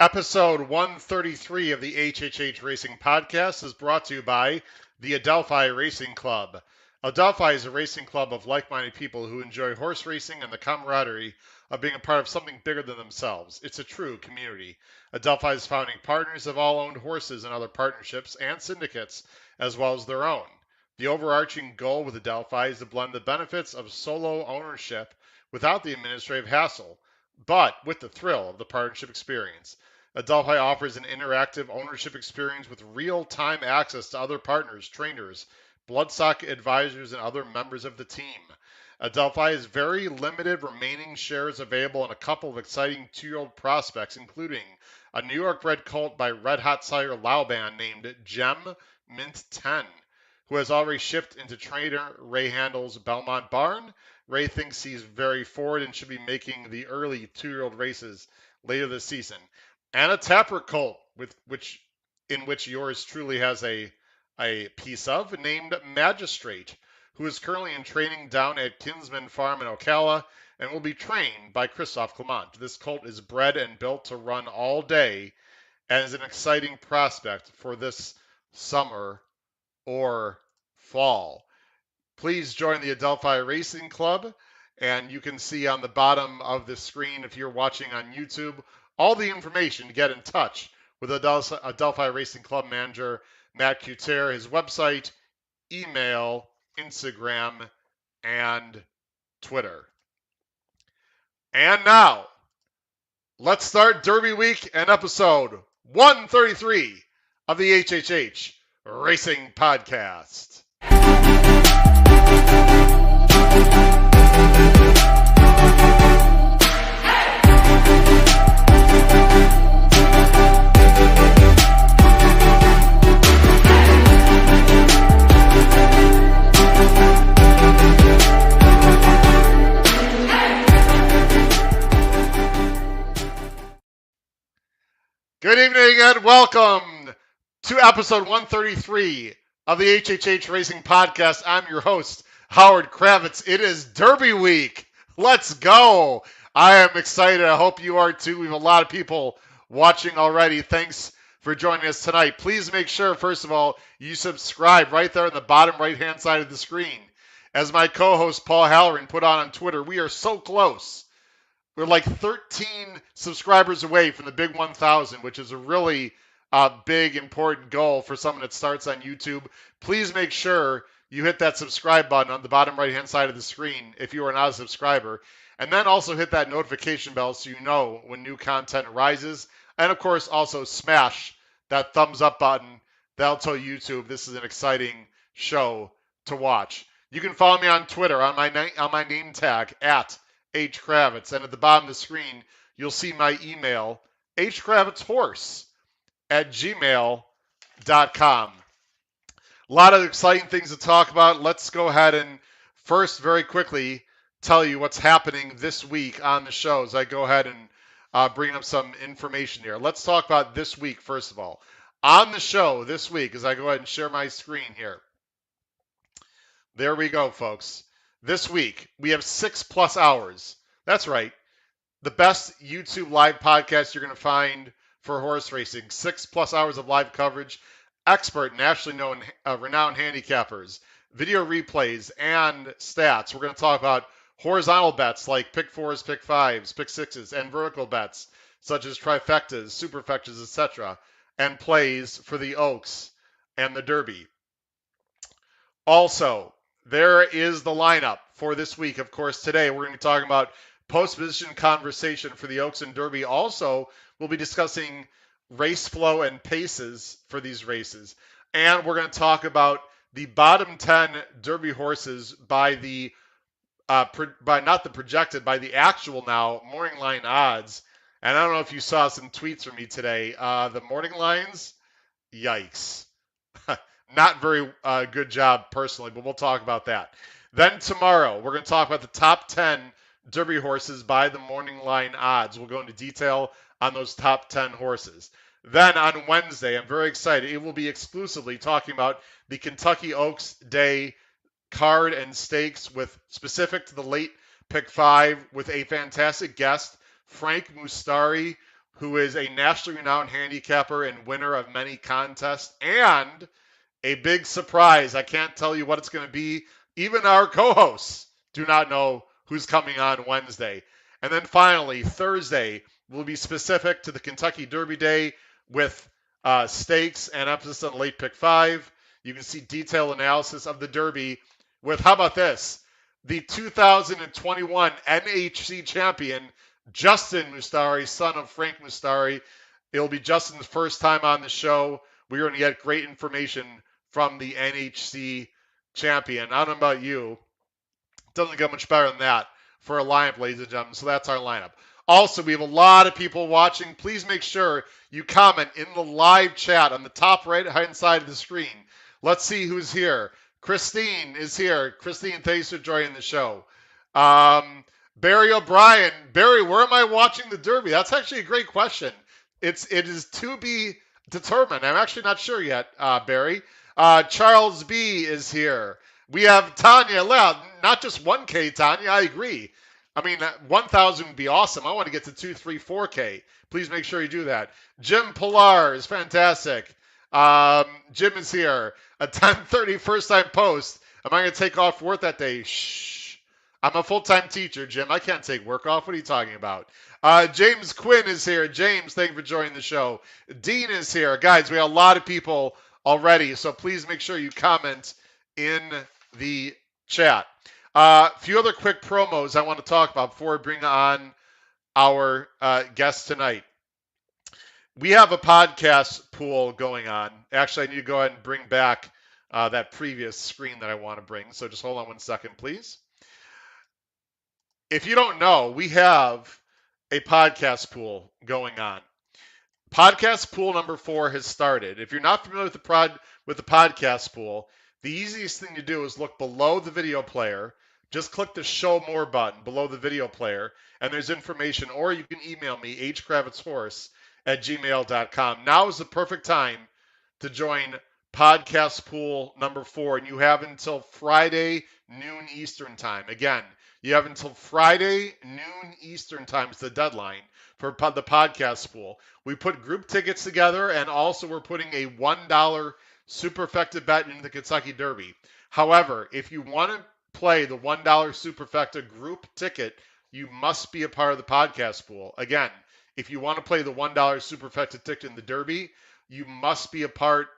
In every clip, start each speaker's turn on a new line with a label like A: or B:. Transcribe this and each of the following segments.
A: Episode 133 of the HHH Racing Podcast is brought to you by the Adelphi Racing Club. Adelphi is a racing club of like-minded people who enjoy horse racing and the camaraderie of being a part of something bigger than themselves. It's a true community. Adelphi's founding partners have all owned horses in other partnerships and syndicates, as well as their own. The overarching goal with Adelphi is to blend the benefits of solo ownership without the administrative hassle, but with the thrill of the partnership experience. Adelphi offers an interactive ownership experience with real-time access to other partners, trainers, bloodstock advisors, and other members of the team. Adelphi has very limited remaining shares available in a couple of exciting two-year-old prospects, including a New York bred colt by Red Hot sire Lauban named Gem Mint 10, who has already shipped into trainer Ray Handel's Belmont barn. Ray thinks he's very forward and should be making the early two-year-old races later this season. And a Tapper colt, in which yours truly has a piece of, named Magistrate, who is currently in training down at Kinsman Farm in Ocala and will be trained by Christophe Clement. This colt is bred and built to run all day and is an exciting prospect for this summer or fall. Please join the Adelphi Racing Club, and you can see on the bottom of the screen, if you're watching on YouTube, all the information to get in touch with Adelphi Racing Club manager Matt Couture, his website, email, Instagram, and Twitter. And now, let's start Derby Week and episode 133 of the HHH Racing Podcast. Good evening and welcome to episode 133 of the HHH Racing Podcast. I'm your host, Howard Kravitz. It is Derby Week. Let's go. I am excited. I hope you are too. We have a lot of people watching already. Thanks for joining us tonight. Please make sure, first of all, you subscribe right there on the bottom right-hand side of the screen. As my co-host Paul Halloran put on Twitter, we are so close. We're like 13 subscribers away from the big 1,000, which is a really big, important goal for someone that starts on YouTube. Please make sure you hit that subscribe button on the bottom right-hand side of the screen if you are not a subscriber. And then also hit that notification bell so you know when new content arises. And, of course, also smash that thumbs up button. That'll tell YouTube this is an exciting show to watch. You can follow me on Twitter on my name tag, at H. Kravitz. And at the bottom of the screen, you'll see my email, hkravitzhorse@gmail.com. A lot of exciting things to talk about. Let's go ahead and first, very quickly, tell you what's happening this week on the show as I go ahead and bring up some information here. Let's talk about this week, first of all. On the show this week, as I go ahead and share my screen here. There we go, folks. This week, we have 6+ hours. That's right. The best YouTube live podcast you're going to find for horse racing. 6+ hours of live coverage. Expert, nationally known, renowned handicappers. Video replays and stats. We're going to talk about horizontal bets like pick fours, pick fives, pick sixes, and vertical bets such as trifectas, superfectas, etc. And plays for the Oaks and the Derby. Also, there is the lineup for this week. Of course, today we're going to be talking about post-position conversation for the Oaks and Derby. Also, we'll be discussing race flow and paces for these races. And we're going to talk about the bottom 10 Derby horses by the, by not the projected, by the actual now morning line odds. And I don't know if you saw some tweets from me today. The morning lines, yikes. Not very good job personally, but we'll talk about that. Then tomorrow, we're going to talk about the top 10 Derby horses by the morning line odds. We'll go into detail on those top 10 horses. Then on Wednesday, I'm very excited. It will be exclusively talking about the Kentucky Oaks Day card and stakes with specific to the late pick 5 with a fantastic guest, Frank Mustari, who is a nationally renowned handicapper and winner of many contests, and a big surprise. I can't tell you what it's going to be. Even our co-hosts do not know who's coming on Wednesday. And then finally, Thursday will be specific to the Kentucky Derby Day with stakes and emphasis on late pick 5. You can see detailed analysis of the Derby with, how about this? The 2021 NHC champion, Justin Mustari, son of Frank Mustari. It'll be Justin's first time on the show. We're going to get great information from the NHC champion. I don't know about you. Doesn't get much better than that for a lineup, ladies and gentlemen. So that's our lineup. Also, we have a lot of people watching. Please make sure you comment in the live chat on the top right-hand side of the screen. Let's see who's here. Christine is here. Christine, thanks for joining the show. Barry O'Brien. Barry, where am I watching the Derby? That's actually a great question. It is to be determined. I'm actually not sure yet, Barry. Charles B is here. We have Tanya. Not just 1K, Tanya. I agree. I mean, 1,000 would be awesome. I want to get to 2, 3, 4K. Please make sure you do that. Jim Pilar is fantastic. Jim is here. A 10:30 first-time post. Am I going to take off work that day? Shh. I'm a full-time teacher, Jim. I can't take work off. What are you talking about? James Quinn is here. James, thank you for joining the show. Dean is here. Guys, we have a lot of people already, so please make sure you comment in the chat. A few other quick promos I want to talk about before we bring on our guest tonight. We have a podcast pool going on. Actually, I need to go ahead and bring back that previous screen that I want to bring. So just hold on 1 second, please. If you don't know, we have a podcast pool going on. Podcast pool number 4 has started. If you're not familiar with the podcast pool, the easiest thing to do is look below the video player. Just click the show more button below the video player, and there's information, or you can email me, hkravitzhorse@gmail.com. Now is the perfect time to join podcast pool number 4, and you have until Friday noon Eastern time. Again, you have until Friday noon Eastern time is the deadline for the podcast pool. We put group tickets together, and also we're putting a $1 superfecta bet into the Kentucky Derby. However, if you want to play the $1 superfecta group ticket, you must be a part of the podcast pool. Again, if you want to play the $1 superfecta ticket in the Derby, you must be a part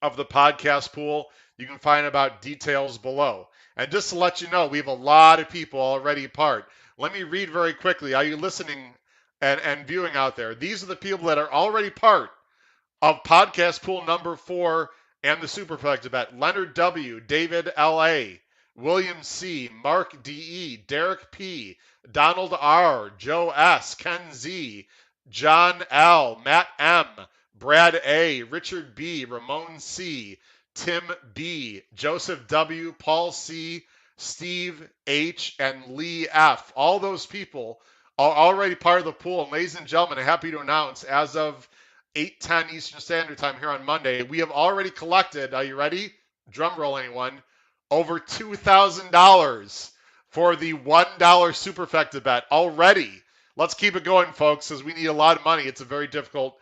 A: of the podcast pool. You can find about details below. And just to let you know, we have a lot of people already part. Let me read very quickly. Are you listening and viewing out there? These are the people that are already part of podcast pool number 4 and the superfecta bet. Leonard W., David L.A., William C., Mark D.E., Derek P., Donald R., Joe S., Ken Z., John L., Matt M., Brad A., Richard B., Ramon C., Tim B., Joseph W., Paul C., Steve H., and Lee F. All those people are already part of the pool. And ladies and gentlemen, I'm happy to announce, as of 8:10 Eastern Standard Time here on Monday, we have already collected, are you ready? Drum roll, anyone. Over $2,000 for the $1 superfecta bet already. Let's keep it going, folks, because we need a lot of money. It's a very difficult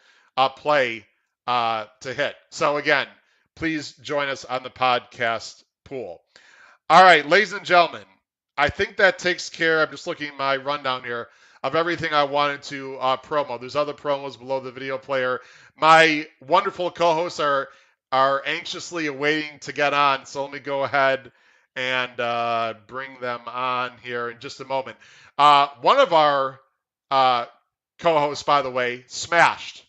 A: play to hit. So again, please join us on the podcast pool. All right, ladies and gentlemen, I think that takes care. I'm just looking at my rundown here of everything I wanted to promo. There's other promos below the video player. My wonderful co-hosts are anxiously awaiting to get on, so let me go ahead and bring them on here in just a moment. One of our co-hosts, by the way, smashed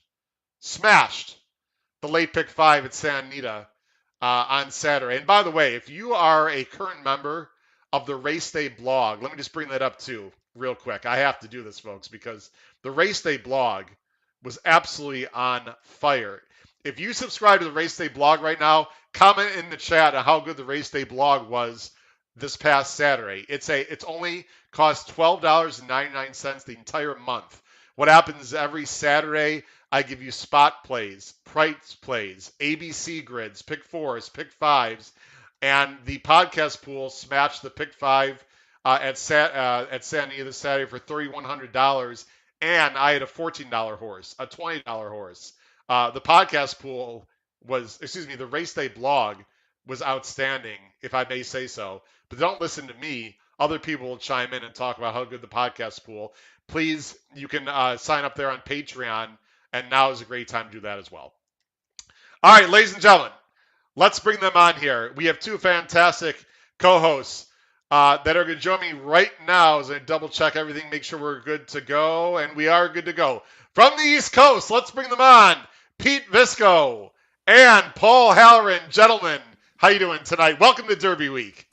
A: the late pick 5 at Santa Anita on Saturday. And by the way, if you are a current member of the Race Day blog, let me just bring that up too real quick. I have to do this, folks, because the Race Day blog was absolutely on fire. If you subscribe to the Race Day blog right now, comment in the chat on how good the Race Day blog was this past Saturday. It's only cost $12.99 the entire month. What happens is every Saturday I give you spot plays, price plays, ABC grids, pick 4s, pick 5s, and the podcast pool smashed the pick 5 at Santa Anita this Saturday for $3,100, and I had a $14 horse, a $20 horse. The podcast pool was, excuse me, the race day blog was outstanding, if I may say so. But don't listen to me. Other people will chime in and talk about how good the podcast pool. Please, you can sign up there on Patreon, and now is a great time to do that as well. All right, ladies and gentlemen, let's bring them on here. We have two fantastic co-hosts that are going to join me right now as I double check everything, make sure we're good to go, and we are good to go. From the East Coast, let's bring them on. Pete Visco and Paul Halloran. Gentlemen, how you doing tonight? Welcome to Derby Week.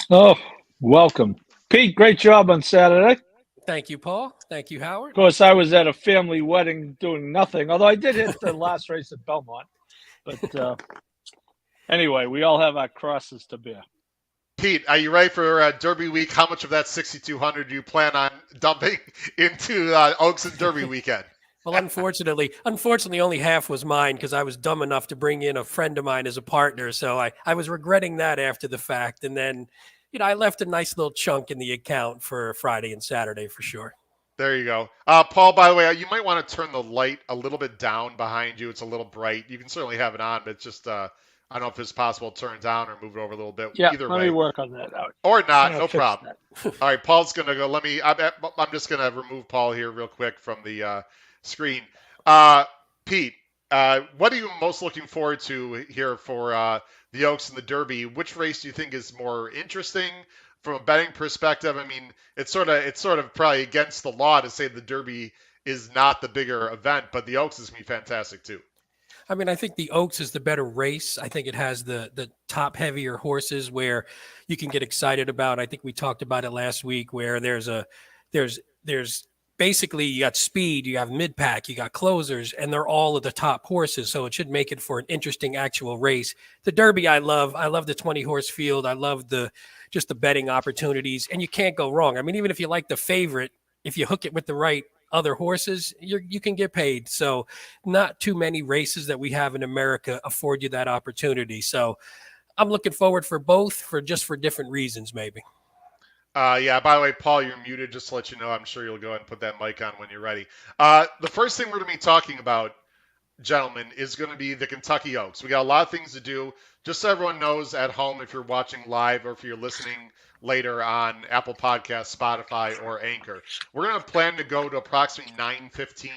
B: Oh, welcome. Pete, great job on Saturday.
C: Thank you, Paul. Thank you, Howard.
B: Of course, I was at a family wedding doing nothing, although I did hit the last race at Belmont. But anyway, we all have our crosses to bear.
A: Pete, are you ready for Derby Week? How much of that 6,200 do you plan on dumping into Oaks and Derby weekend?
C: Well, unfortunately, only half was mine because I was dumb enough to bring in a friend of mine as a partner. So I was regretting that after the fact. And then, I left a nice little chunk in the account for Friday and Saturday for sure.
A: There you go. Paul, by the way, you might want to turn the light a little bit down behind you. It's a little bright. You can certainly have it on, but it's just, I don't know if it's possible to turn it down or move it over a little bit.
B: Yeah,
A: Either
B: let
A: way.
B: me work on that.
A: Or not, no problem. All right, Paul's going to go. I'm just going to remove Paul here real quick from the screen. Pete, what are you most looking forward to here for the Oaks and the Derby? Which race do you think is more interesting from a betting perspective? I mean, it's sort of probably against the law to say the Derby is not the bigger event, but the Oaks is going to be fantastic too.
C: I mean, I think the Oaks is the better race. I think it has the top heavier horses where you can get excited about. I think we talked about it last week where there's basically you got speed, you have mid pack, you got closers, and they're all of the top horses. So it should make it for an interesting actual race. The Derby, I love the 20 horse field. I love just the betting opportunities, and you can't go wrong. I mean, even if you like the favorite, if you hook it with the right other horses, you can get paid. So not too many races that we have in America afford you that opportunity. So I'm looking forward for both for different reasons, maybe.
A: Yeah, by the way, Paul, you're muted, just to let you know. I'm sure you'll go ahead and put that mic on when you're ready. The first thing we're going to be talking about, gentlemen, is going to be the Kentucky Oaks. We got a lot of things to do. Just so everyone knows at home, if you're watching live or if you're listening later on Apple Podcasts, Spotify, or Anchor, we're going to plan to go to approximately 9:15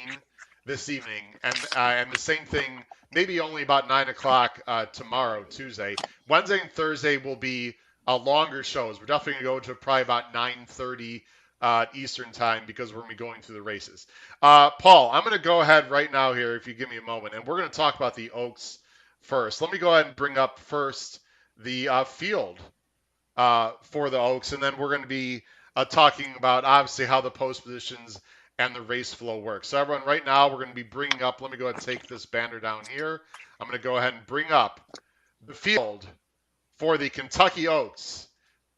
A: this evening, and the same thing, maybe only about 9 o'clock tomorrow, Tuesday. Wednesday and Thursday will be longer shows. We're definitely going to go to probably about 9:30 Eastern time because we're going to be going through the races. Paul, I'm going to go ahead right now here if you give me a moment, and we're going to talk about the Oaks first. Let me go ahead and bring up first the field for the Oaks, and then we're going to be talking about obviously how the post positions and the race flow work. So everyone, right now we're going to be bringing up, let me go ahead and take this banner down here. I'm going to go ahead and bring up the field for the Kentucky Oaks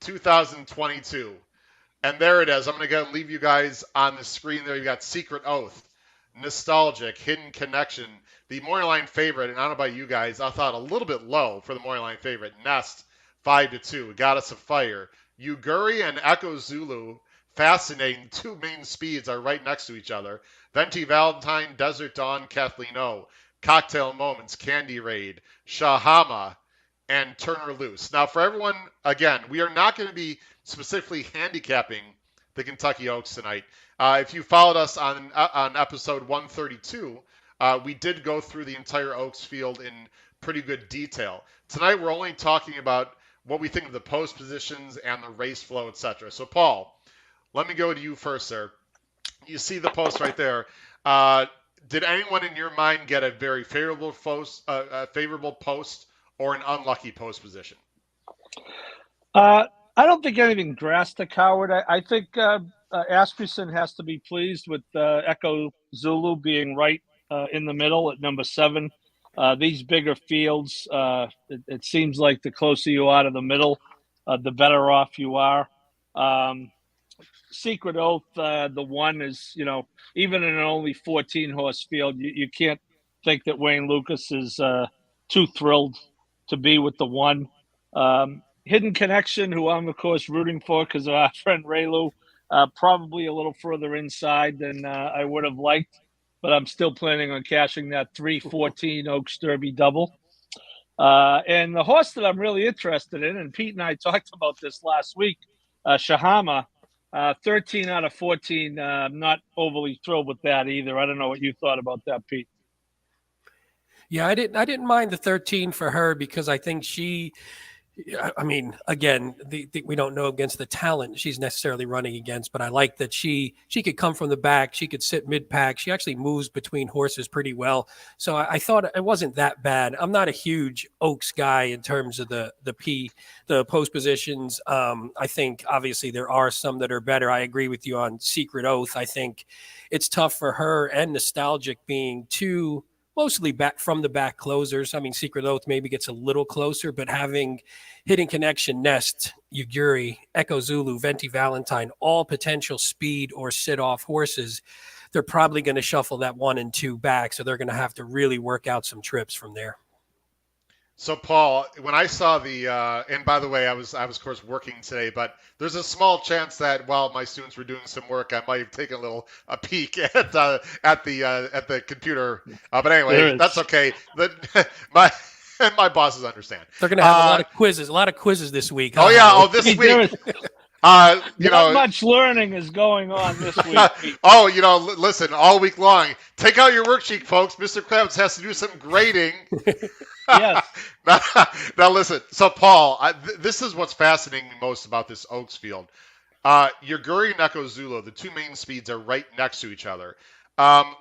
A: 2022. And there it is. I'm going to go and leave you guys on the screen there. You got Secret Oath, Nostalgic, Hidden Connection, the morning line favorite, and I don't know about you guys, I thought a little bit low for the morning line favorite. Nest, 5-2, Goddess of Fire, Uguri and Echo Zulu, fascinating. Two main speeds are right next to each other. Venti Valentine, Desert Dawn, Kathleen O, Cocktail Moments, Candy Raid, Shahama, and Turner Loose. Now, for everyone, again, we are not going to be specifically handicapping the Kentucky Oaks tonight. If you followed us on episode 132, we did go through the entire Oaks field in pretty good detail. Tonight, we're only talking about what we think of the post positions and the race flow, etc. So, Paul, let me go to you first, sir. You see the post right there. Did anyone in your mind get a very favorable post or an unlucky post position?
B: I don't think anything drastic, Howard. I think Asmussen has to be pleased with Echo Zulu being right in the middle at number 7. These bigger fields, it seems like the closer you are to the middle, the better off you are. Secret Oath, the one is, even in an only 14-horse field, you can't think that Wayne Lucas is too thrilled to be with the one. Hidden Connection, who I'm, of course, rooting for because of our friend Raylu. Probably a little further inside than I would have liked, but I'm still planning on cashing that 314 Oaks Derby double. And the horse that I'm really interested in, and Pete and I talked about this last week, Shahama, 13 out of 14. I'm not overly thrilled with that either. I don't know what you thought about that, Pete.
C: Yeah, I didn't mind the 13 for her because I think I mean, again, we don't know against the talent she's necessarily running against, but I like that she could come from the back. She could sit mid pack. She actually moves between horses pretty well. So I thought it wasn't that bad. I'm not a huge Oaks guy in terms of the post positions. I think obviously there are some that are better. I agree with you on Secret Oath. I think it's tough for her and Nostalgic being two mostly back from the back closers. I mean, Secret Oath maybe gets a little closer, but having Hidden Connection, Nest, Yuguri, Echo Zulu, Venti Valentine, all potential speed or sit off horses, they're probably going to shuffle that 1 and 2 back. So they're going to have to really work out some trips from there.
A: So Paul, when I saw the, and by the way, I was of course working today, but there's a small chance that while my students were doing some work, I might have taken a peek at the computer. But anyway, that's okay. My bosses understand.
C: They're going to have a lot of quizzes this week.
A: Oh yeah, this week.
B: Not much learning is going on this week.
A: Listen, all week long. Take out your worksheet, folks. Mr. Kravitz has to do some grading.
B: Yes.
A: Now listen. So, Paul, this is what's fascinating most about this Oaks field. Yuguri and Echo Zulu, the two main speeds, are right next to each other.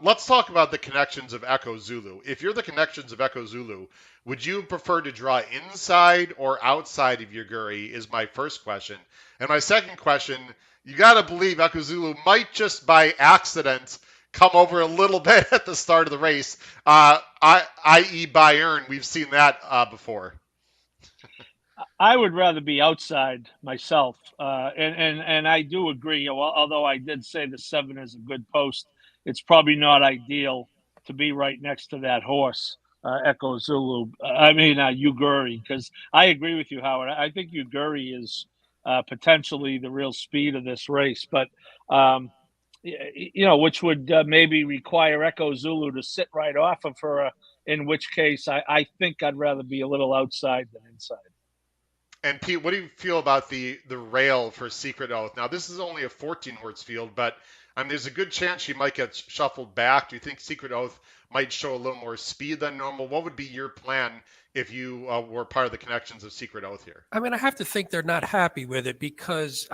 A: Let's talk about the connections of Echo Zulu. If you're the connections of Echo Zulu, would you prefer to draw inside or outside of Yuguri is my first question. And my second question, you got to believe Echo Zulu might just by accident come over a little bit at the start of the race, i.e. Bayern. We've seen that before.
B: I would rather be outside myself. And I do agree, although I did say the 7 is a good post, it's probably not ideal to be right next to that horse. Echo Zulu, Yuguri, because I agree with you, Howard. I think Yuguri is potentially the real speed of this race, but which would maybe require Echo Zulu to sit right off of her. In which case, I think I'd rather be a little outside than inside.
A: And Pete, what do you feel about the rail for Secret Oath? Now, this is only a 14-horse field, but there's a good chance she might get shuffled back. Do you think Secret Oath might show a little more speed than normal? What would be your plan if you were part of the connections of Secret Oath here?
C: I mean, I have to think they're not happy with it because,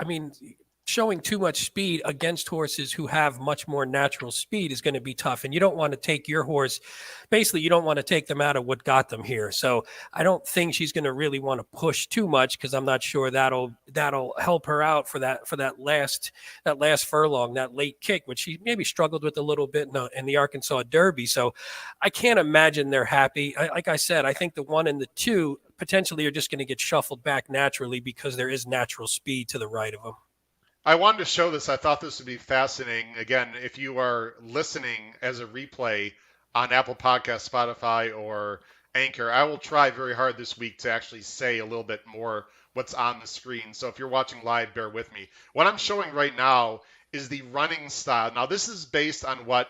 C: showing too much speed against horses who have much more natural speed is going to be tough. And you don't want to take your horse, basically, you don't want to take them out of what got them here. So I don't think she's going to really want to push too much because I'm not sure that'll help her out for that last furlong, that late kick, which she maybe struggled with a little bit in the Arkansas Derby. So I can't imagine they're happy. Like I said, I think the 1 and the 2 potentially are just going to get shuffled back naturally because there is natural speed to the right of them.
A: I wanted to show this. I thought this would be fascinating. Again, if you are listening as a replay on Apple Podcasts, Spotify, or Anchor, I will try very hard this week to actually say a little bit more what's on the screen. So if you're watching live, bear with me. What I'm showing right now is the running style. Now, this is based on what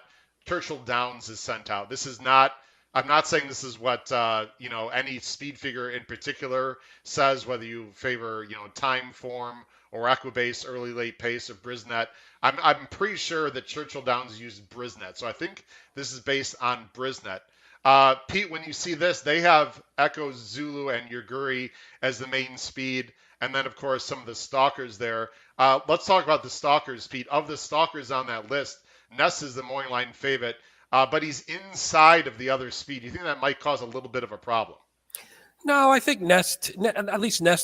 A: Churchill Downs has sent out. This is not I'm not saying this is what any speed figure in particular says, whether you favor time form or Equibase, early late pace, or Brisnet. I'm pretty sure that Churchill Downs used Brisnet, so I think this is based on Brisnet. Pete, when you see this, they have Echo Zulu and Yuguri as the main speed, and then of course some of the stalkers there. Let's talk about the stalkers, Pete. Of the stalkers on that list, Ness is the morning line favorite, but he's inside of the other speed. Do you think that might cause a little bit of a problem?
C: No, I think Nest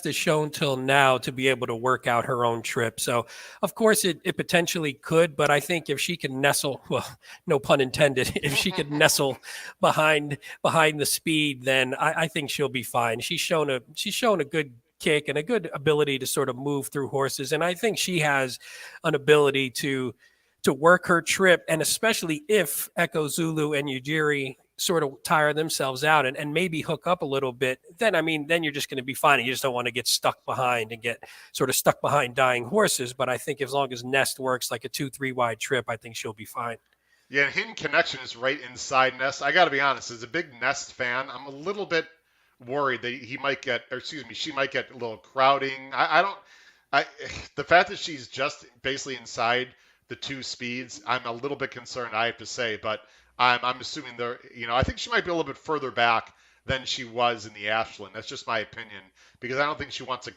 C: is shown till now to be able to work out her own trip. So, of course, it potentially could, but I think if she can nestle, well, no pun intended, if she could nestle behind the speed, then I think she'll be fine. She's shown a good kick and a good ability to sort of move through horses, and I think she has an ability to work her trip, and especially if Echo Zulu and Yugiri sort of tire themselves out and maybe hook up a little bit, then I mean, then you're just going to be fine. You just don't want to get stuck behind and get sort of stuck behind dying horses. But I think as long as Nest works like a 2-3 wide trip, I think she'll be fine.
A: Yeah, Hidden Connection is right inside Nest. I got to be honest, as a big Nest fan, I'm a little bit worried that he might get, or excuse me, she might get a little crowding. I don't, I, the fact that she's just basically inside the two speeds, I'm a little bit concerned, I have to say, but I'm assuming they're, I think she might be a little bit further back than she was in the Ashland. That's just my opinion, because I don't think she wants to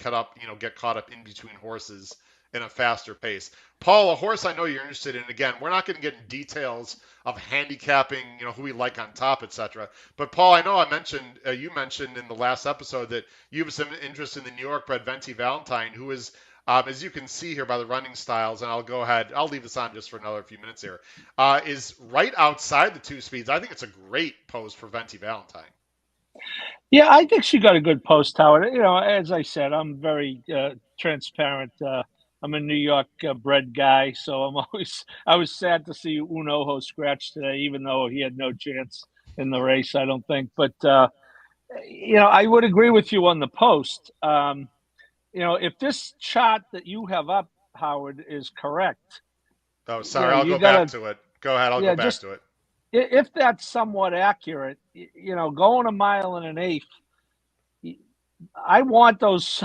A: get caught up in between horses in a faster pace. Paul, a horse I know you're interested in. Again, we're not going to get in details of handicapping, who we like on top, etc. But Paul, I know you mentioned in the last episode that you have some interest in the New York bred Venti Valentine, who is, as you can see here by the running styles, and I'll leave this on just for another few minutes here, is right outside the two speeds. I think it's a great pose for Venti Valentine.
B: Yeah, I think she got a good post, Howard. As I said, I'm very transparent. I'm a New York bred guy, so I was sad to see Unoho scratch today, even though he had no chance in the race, I don't think. But, I would agree with you on the post. If this chart that you have up, Howard, is correct.
A: Oh, sorry, I'll go back to it. Go ahead, I'll go back to it.
B: If that's somewhat accurate, going a mile and an eighth, I want those.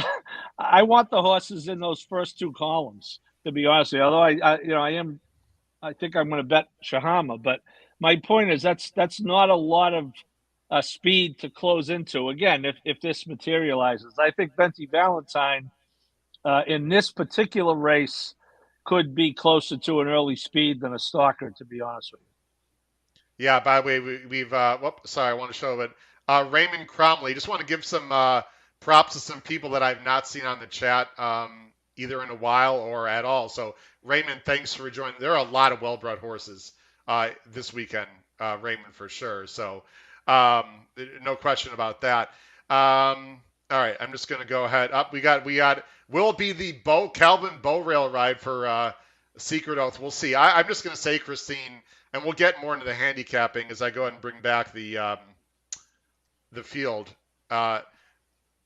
B: I want the horses in those first two columns. To be honest with you, although I think I'm going to bet Shahama. But my point is that's not a lot of speed to close into. Again, if this materializes, I think Venti Valentine in this particular race could be closer to an early speed than a stalker. To be honest with you.
A: Yeah. By the way, we've. Sorry, I want to show it. Raymond Cromley. Just want to give some props to some people that I've not seen on the chat either in a while or at all. So Raymond, thanks for joining. There are a lot of well-bred horses this weekend, Raymond, for sure. So no question about that. All right, I'm just going to go ahead. Up, we got. Will it be the Calvin bow rail ride for Secret Oath? We'll see. I'm just going to say, Christine, and we'll get more into the handicapping as I go ahead and bring back the field.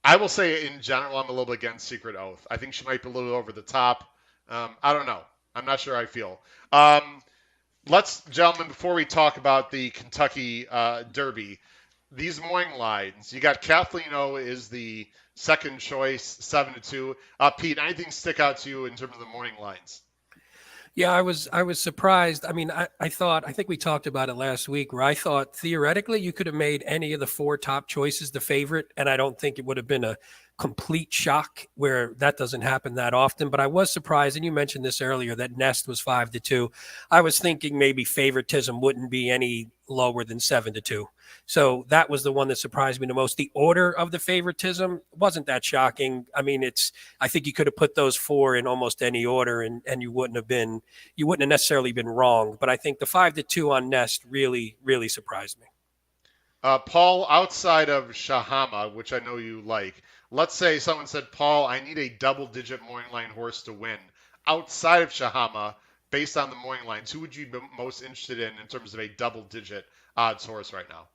A: I will say, in general, I'm a little bit against Secret Oath. I think she might be a little over the top. I don't know. I'm not sure how I feel. Gentlemen, before we talk about the Kentucky Derby, these morning lines, you got Kathleen O is the second choice, 7-2. Pete, anything stick out to you in terms of the morning lines?
C: Yeah, I was surprised. I mean, I think we talked about it last week, where I thought theoretically you could have made any of the four top choices the favorite, and I don't think it would have been a complete shock, where that doesn't happen that often. But I was surprised, and you mentioned this earlier, that Nest was 5-2. I was thinking maybe favoritism wouldn't be any lower than 7-2. So that was the one that surprised me the most. The order of the favoritism wasn't that shocking. I mean, I think you could have put those four in almost any order, and you wouldn't have necessarily been wrong. But I think the 5-2 on Nest really, really surprised me.
A: Paul, outside of Shahama, which I know you like, let's say someone said, Paul, I need a double-digit morning line horse to win. Outside of Shahama, based on the morning lines, who would you be most interested in terms of a double-digit odds horse right now?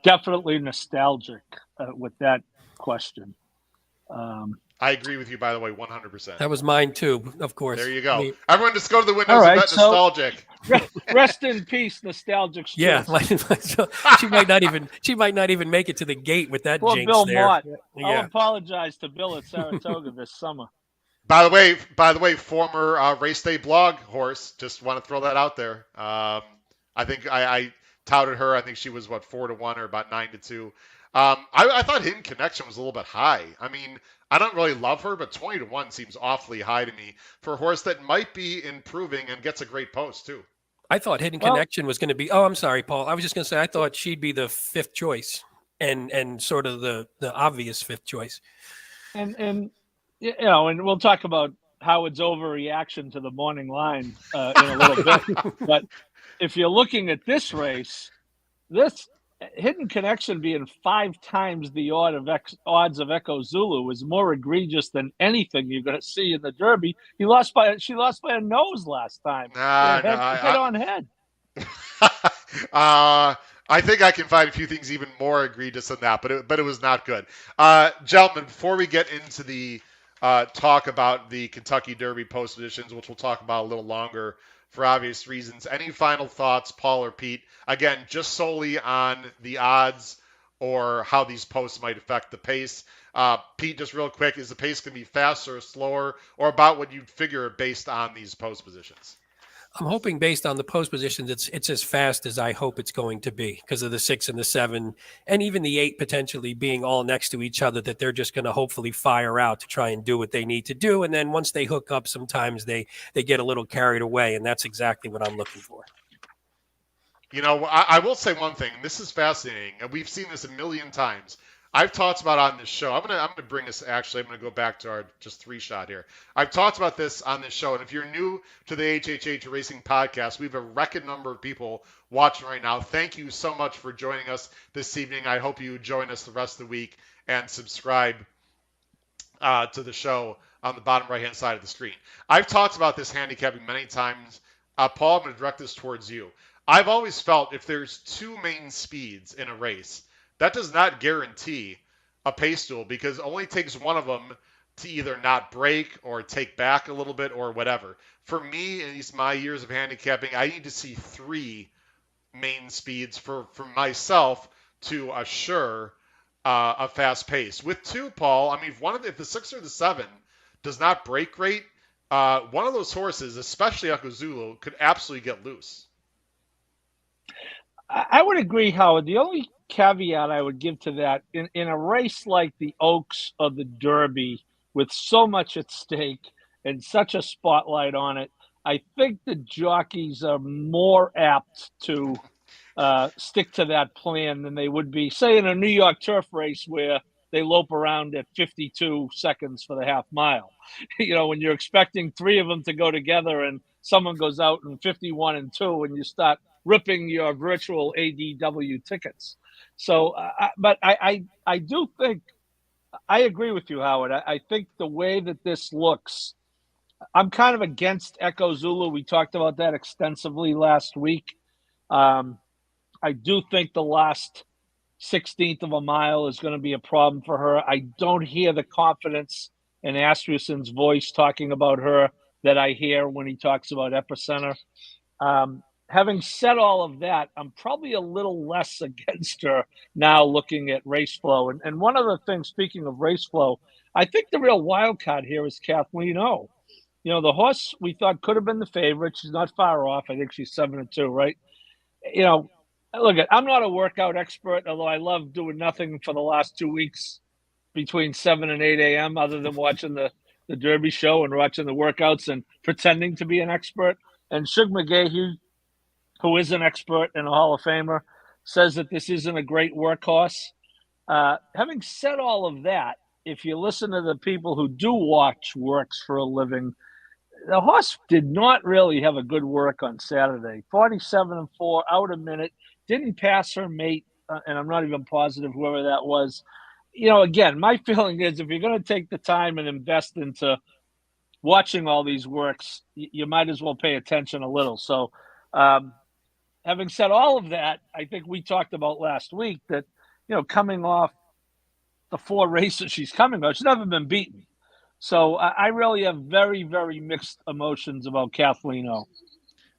B: Definitely nostalgic with that question.
A: I agree with you, by the way, 100%.
C: That was mine too, of course.
A: There you go. Everyone just go to the windows and bet nostalgic.
B: Rest in peace, nostalgic.
C: Yeah, she might not even make it to the gate with that
B: Poor
C: jinx
B: Bill
C: there.
B: Mott.
C: Yeah.
B: I'll apologize to Bill at Saratoga this summer.
A: By the way, former race day blog horse. Just want to throw that out there. I think I touted her. I think she was 4-1 or about 9-2. I thought Hidden Connection was a little bit high. I mean, I don't really love her, but 20-1 seems awfully high to me for a horse that might be improving and gets a great post too.
C: I thought Hidden Connection was going to be. Oh, I'm sorry, Paul. I was just going to say I thought she'd be the fifth choice and sort of the obvious fifth choice.
B: And we'll talk about Howard's overreaction to the morning line in a little bit. But if you're looking at this race, this Hidden Connection being 5 times the odds of Echo Zulu is more egregious than anything you're going to see in the Derby. She lost by a nose last time. Head on head.
A: I think I can find a few things even more egregious than that, but it was not good. Gentlemen, before we get into the talk about the Kentucky Derby post editions, which we'll talk about a little longer for obvious reasons, any final thoughts, Paul or Pete? Again, just solely on the odds or how these posts might affect the pace. Pete, just real quick, is the pace going to be faster or slower, or about what you'd figure based on these post positions?
C: I'm hoping based on the post positions, it's as fast as I hope it's going to be because of the 6 and the 7, and even the 8 potentially being all next to each other. That they're just going to hopefully fire out to try and do what they need to do, and then once they hook up, sometimes they get a little carried away, and that's exactly what I'm looking for.
A: You know, I will say one thing. This is fascinating, and we've seen this a million times. I've talked about on this show. I'm gonna bring this. Actually, I'm gonna go back to our just 3 shot here. I've talked about this on this show, and if you're new to the HHH Racing podcast, we have a record number of people watching right now. Thank you so much for joining us this evening. I hope you join us the rest of the week and subscribe to the show on the bottom right hand side of the screen. I've talked about this handicapping many times. Paul, I'm going to direct this towards you. I've always felt if there's 2 main speeds in a race, that does not guarantee a pace duel because it only takes one of them to either not break or take back a little bit or whatever. For me, in these my years of handicapping, I need to see 3 main speeds for myself to assure a fast pace. With 2, Paul, I mean, if the 6 or the 7 does not break great, one of those horses, especially Echo Zulu, could absolutely get loose.
B: I would agree, Howard. The only caveat I would give to that in a race like the Oaks or the Derby, with so much at stake and such a spotlight on it, I think the jockeys are more apt to stick to that plan than they would be, say, in a New York turf race where they lope around at 52 seconds for the half mile. When you're expecting 3 of them to go together and someone goes out in 51 and 2 and you start ripping your virtual ADW tickets. So, but I do think, I agree with you, Howard. I think the way that this looks, I'm kind of against Echo Zulu. We talked about that extensively last week. I do think the last 16th of a mile is going to be a problem for her. I don't hear the confidence in Asmussen's voice talking about her that I hear when he talks about Epicenter. Having said all of that, I'm probably a little less against her now looking at race flow. And one other thing, speaking of race flow, I think the real wild card here is Kathleen O. The horse we thought could have been the favorite. She's not far off. I think she's 7-2, right? Look, I'm not a workout expert, although I love doing nothing for the last 2 weeks between 7 and 8 a.m. other than watching the Derby show and watching the workouts and pretending to be an expert. And Shug McGahee, who is an expert and a Hall of Famer, says that this isn't a great workhorse. Having said all of that, if you listen to the people who do watch works for a living, the horse did not really have a good work on Saturday. 47-4, out a minute, didn't pass her mate, and I'm not even positive whoever that was. Again, my feeling is if you're going to take the time and invest into watching all these works, you might as well pay attention a little. So, having said all of that, I think we talked about last week that, coming off the 4 races she's coming off, she's never been beaten. So I really have very, very mixed emotions about Kathleen O.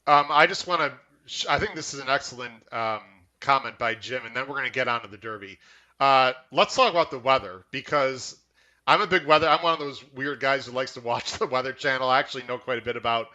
A: I just want to. I think this is an excellent comment by Jim, and then we're going to get on to the Derby. Let's talk about the weather because I'm I'm one of those weird guys who likes to watch the Weather Channel. I actually know quite a bit about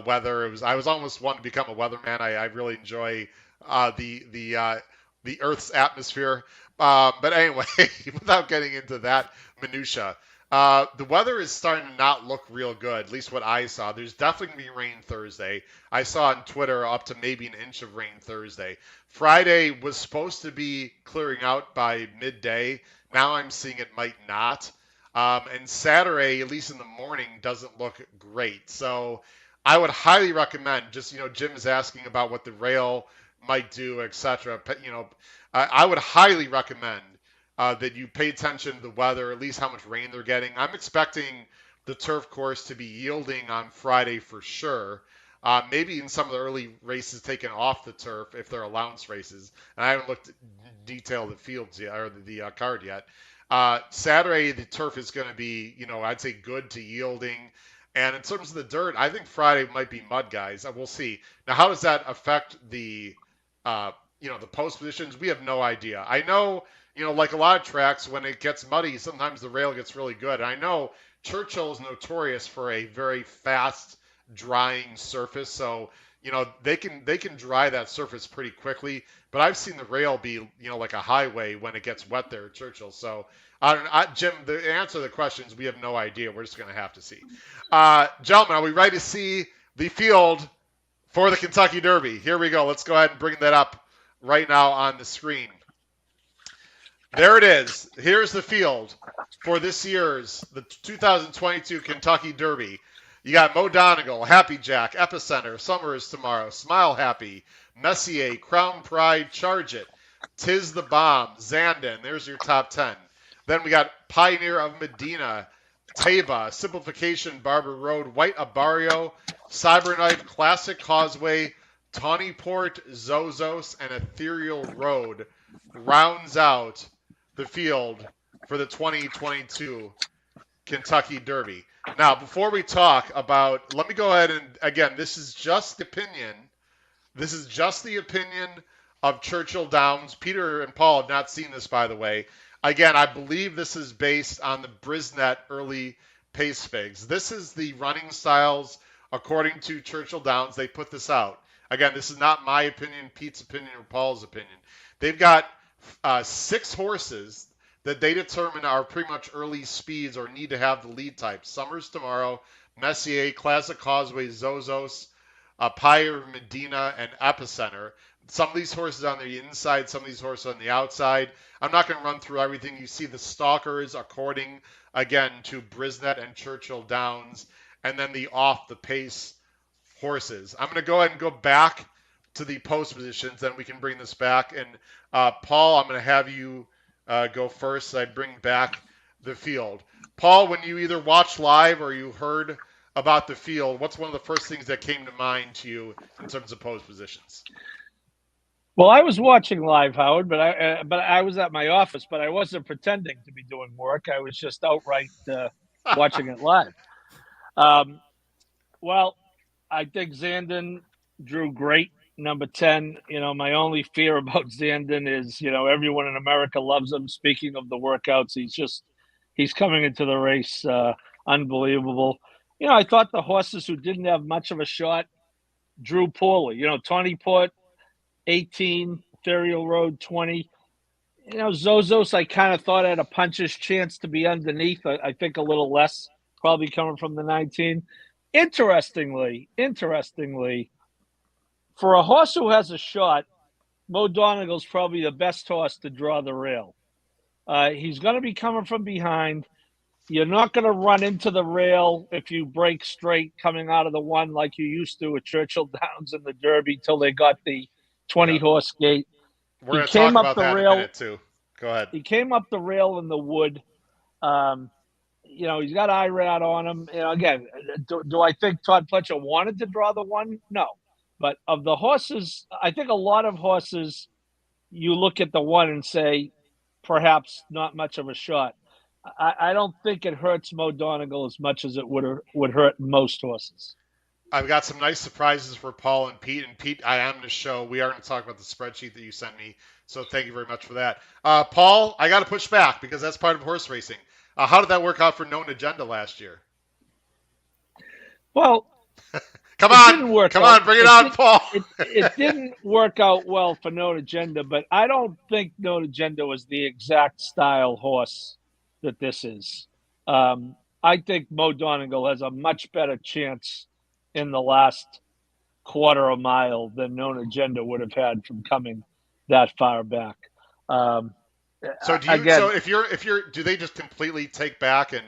A: weather. I was almost one to become a weatherman. I really enjoy the Earth's atmosphere. But anyway, without getting into that minutia. The weather is starting to not look real good, at least what I saw. There's definitely going to be rain Thursday. I saw on Twitter up to maybe an inch of rain Thursday. Friday was supposed to be clearing out by midday. Now I'm seeing it might not. And Saturday, at least in the morning, doesn't look great. So I would highly recommend, Jim is asking about what the rail might do, etc. I would highly recommend that you pay attention to the weather, at least how much rain they're getting. I'm expecting the turf course to be yielding on Friday for sure. Maybe in some of the early races taken off the turf if they're allowance races. And I haven't looked at detail the fields yet or the card yet. Saturday the turf is going to be, I'd say good to yielding. And in terms of the dirt, I think Friday might be mud, guys. We'll see. Now, how does that affect uh, the post positions? We have no idea. I know, like a lot of tracks, when it gets muddy, sometimes the rail gets really good. And I know Churchill is notorious for a very fast drying surface, so they can dry that surface pretty quickly. But I've seen the rail be like a highway when it gets wet there at Churchill. So I don't know, Jim. The answer to the questions we have no idea. We're just going to have to see. Gentlemen, are we ready to see the field for the Kentucky Derby? Here we go. Let's go ahead and bring that up right now on the screen. There it is. Here's the field for this year's the 2022 Kentucky Derby. You got Mo Donegal, Happy Jack, Epicenter, Summers Tomorrow, Smile Happy, Messier, Crown Pride, Charge It, Tis the Bomb, Zandon. There's your top 10. Then we got Pioneer of Medina, Taba, Simplification, Barber Road, White Abario, Cyberknife, Classic Causeway, Tawny Port, Zozos, and Ethereal Road rounds out the field for the 2022 Kentucky Derby. Now, before we talk about, let me go ahead and, again, this is just opinion. This is just the opinion of Churchill Downs. Peter and Paul have not seen this, by the way. Again, I believe this is based on the Brisnet early pace figs. This is the running styles according to Churchill Downs. They put this out. Again, this is not my opinion, Pete's opinion, or Paul's opinion. They've got 6 horses that they determine are pretty much early speeds or need to have the lead type. Summers Tomorrow, Messier, Classic Causeway, Zozos, Pyre, Medina, and Epicenter. Some of these horses on the inside, some of these horses on the outside. I'm not going to run through everything. You see the stalkers according, again, to Brisnet and Churchill Downs, and then the off-the-pace horses. I'm going to go ahead and go back to the post positions, then we can bring this back. And Paul, I'm going to have you go first. I bring back the field. Paul, when you either watched live or you heard about the field, what's one of the first things that came to mind to you in terms of post positions?
B: Well, I was watching live, Howard, but I was at my office, but I wasn't pretending to be doing work. I was just outright watching it live. Well, I think Zandon drew great. Number 10, my only fear about Zandon is, everyone in America loves him. Speaking of the workouts, he's coming into the race unbelievable. I thought the horses who didn't have much of a shot drew poorly. Tawny Port, 18, Ethereal Road, 20. Zozos, I kind of thought had a puncher's chance to be underneath. I think a little less, probably coming from the 19. Interestingly, for a horse who has a shot, Mo Donegal's probably the best horse to draw the rail. He's going to be coming from behind. You're not going to run into the rail if you break straight coming out of the 1 like you used to at Churchill Downs in the Derby till they got the 20-horse gate.
A: We're going to talk about that in a minute, too. Go ahead.
B: He came up the rail in the wood. He's got IRAD on him. Again, do I think Todd Pletcher wanted to draw the 1? No. But of the horses, I think a lot of horses, you look at the 1 and say, perhaps not much of a shot. I don't think it hurts Mo Donegal as much as it would hurt most horses.
A: I've got some nice surprises for Paul and Pete. And Pete, I am going to show. We are going to talk about the spreadsheet that you sent me. So thank you very much for that. Paul, I got to push back because that's part of horse racing. How did that work out for Known Agenda last year?
B: Well,
A: come on, bring it on, Paul.
B: It didn't work out well for Known Agenda, but I don't think Known Agenda was the exact style horse that this is. I think Mo Donegal has a much better chance in the last quarter of a mile than Known Agenda would have had from coming that far back.
A: So do you? Again, so if you're, do they just completely take back and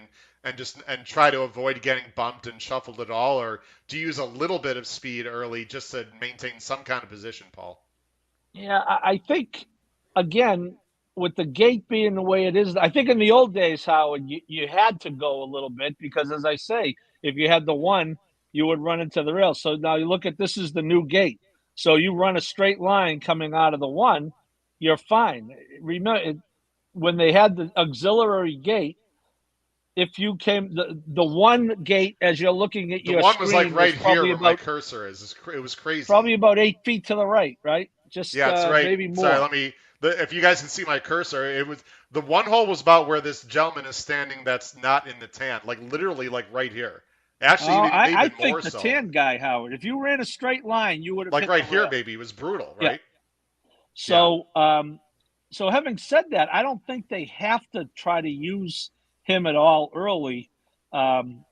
A: try to avoid getting bumped and shuffled at all, or do you use a little bit of speed early just to maintain some kind of position, Paul?
B: Yeah, I think again with the gate being the way it is, I think in the old days, Howard, you had to go a little bit because, as I say, if you had the 1, you would run into the rail. So now you look at this is the new gate. So you run a straight line coming out of the one, you're fine. Remember, when they had the auxiliary gate, if you came the one gate as you're looking at
A: The
B: your
A: one was like
B: screen was
A: right here
B: probably
A: where my
B: about
A: cursor is. It was crazy.
B: 8 feet to the right, right? Just
A: Yeah, it's right.
B: maybe
A: Sorry,
B: more.
A: let me. If you guys can see my cursor, it was the one hole was about where this gentleman is standing. That's not in the tan, like literally, like right here. Actually,
B: Oh,
A: maybe
B: I
A: even
B: think
A: more
B: the
A: so.
B: tan guy, Howard. If you ran a straight line, you would have
A: Like
B: hit
A: right
B: the
A: here,
B: rail.
A: baby. It was brutal,
B: Yeah.
A: right? Yeah.
B: So, so having said that, I don't think they have to try to use him at all early, um,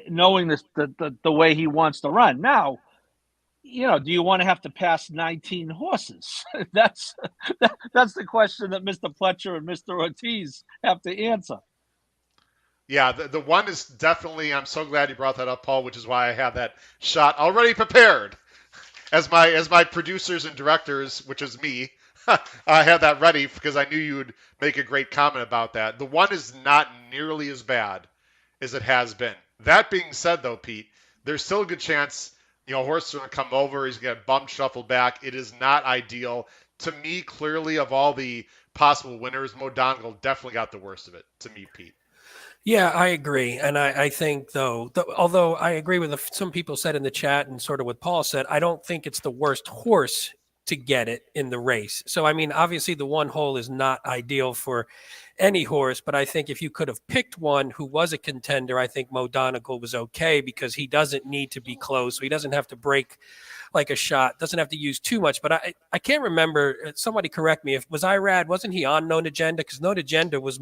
B: knowing this the way he wants to run. Now, do you want to have to pass 19 horses? That's the question that Mr. Pletcher and Mr. Ortiz have to answer.
A: Yeah, the one is definitely. I'm so glad you brought that up, Paul, which is why I have that shot already prepared. As my producers and directors, which is me, I had that ready because I knew you would make a great comment about that. The one is not nearly as bad as it has been. That being said, though, Pete, there's still a good chance, Horst is going to come over. He's going to bump shuffle back. It is not ideal. To me, clearly, of all the possible winners, Mo Donegal definitely got the worst of it, to me, Pete.
C: Yeah, I agree. And I think, though, although I agree with some people said in the chat and sort of what Paul said, I don't think it's the worst horse to get it in the race. So, I mean, obviously the one hole is not ideal for any horse, but I think if you could have picked one who was a contender, I think Mo Donegal was okay because he doesn't need to be close. So he doesn't have to break like a shot, doesn't have to use too much. But I can't remember, somebody correct me, if was Irad, wasn't he on Known Agenda? Because Known Agenda was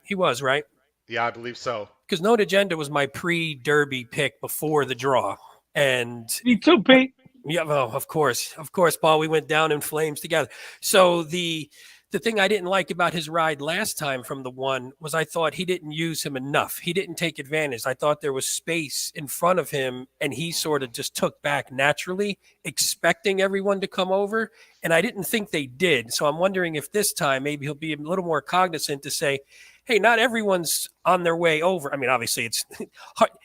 C: he was, right?
A: Yeah, I believe so.
C: Because Known Agenda was my pre-Derby pick before the draw. And
B: me too, Pete.
C: Yeah, well, of course, Paul. We went down in flames together. So the thing I didn't like about his ride last time from the one was I thought he didn't use him enough. He didn't take advantage. I thought there was space in front of him, and he sort of just took back naturally, expecting everyone to come over. And I didn't think they did. So I'm wondering if this time maybe he'll be a little more cognizant to say, hey, not everyone's on their way over. I mean, obviously, it's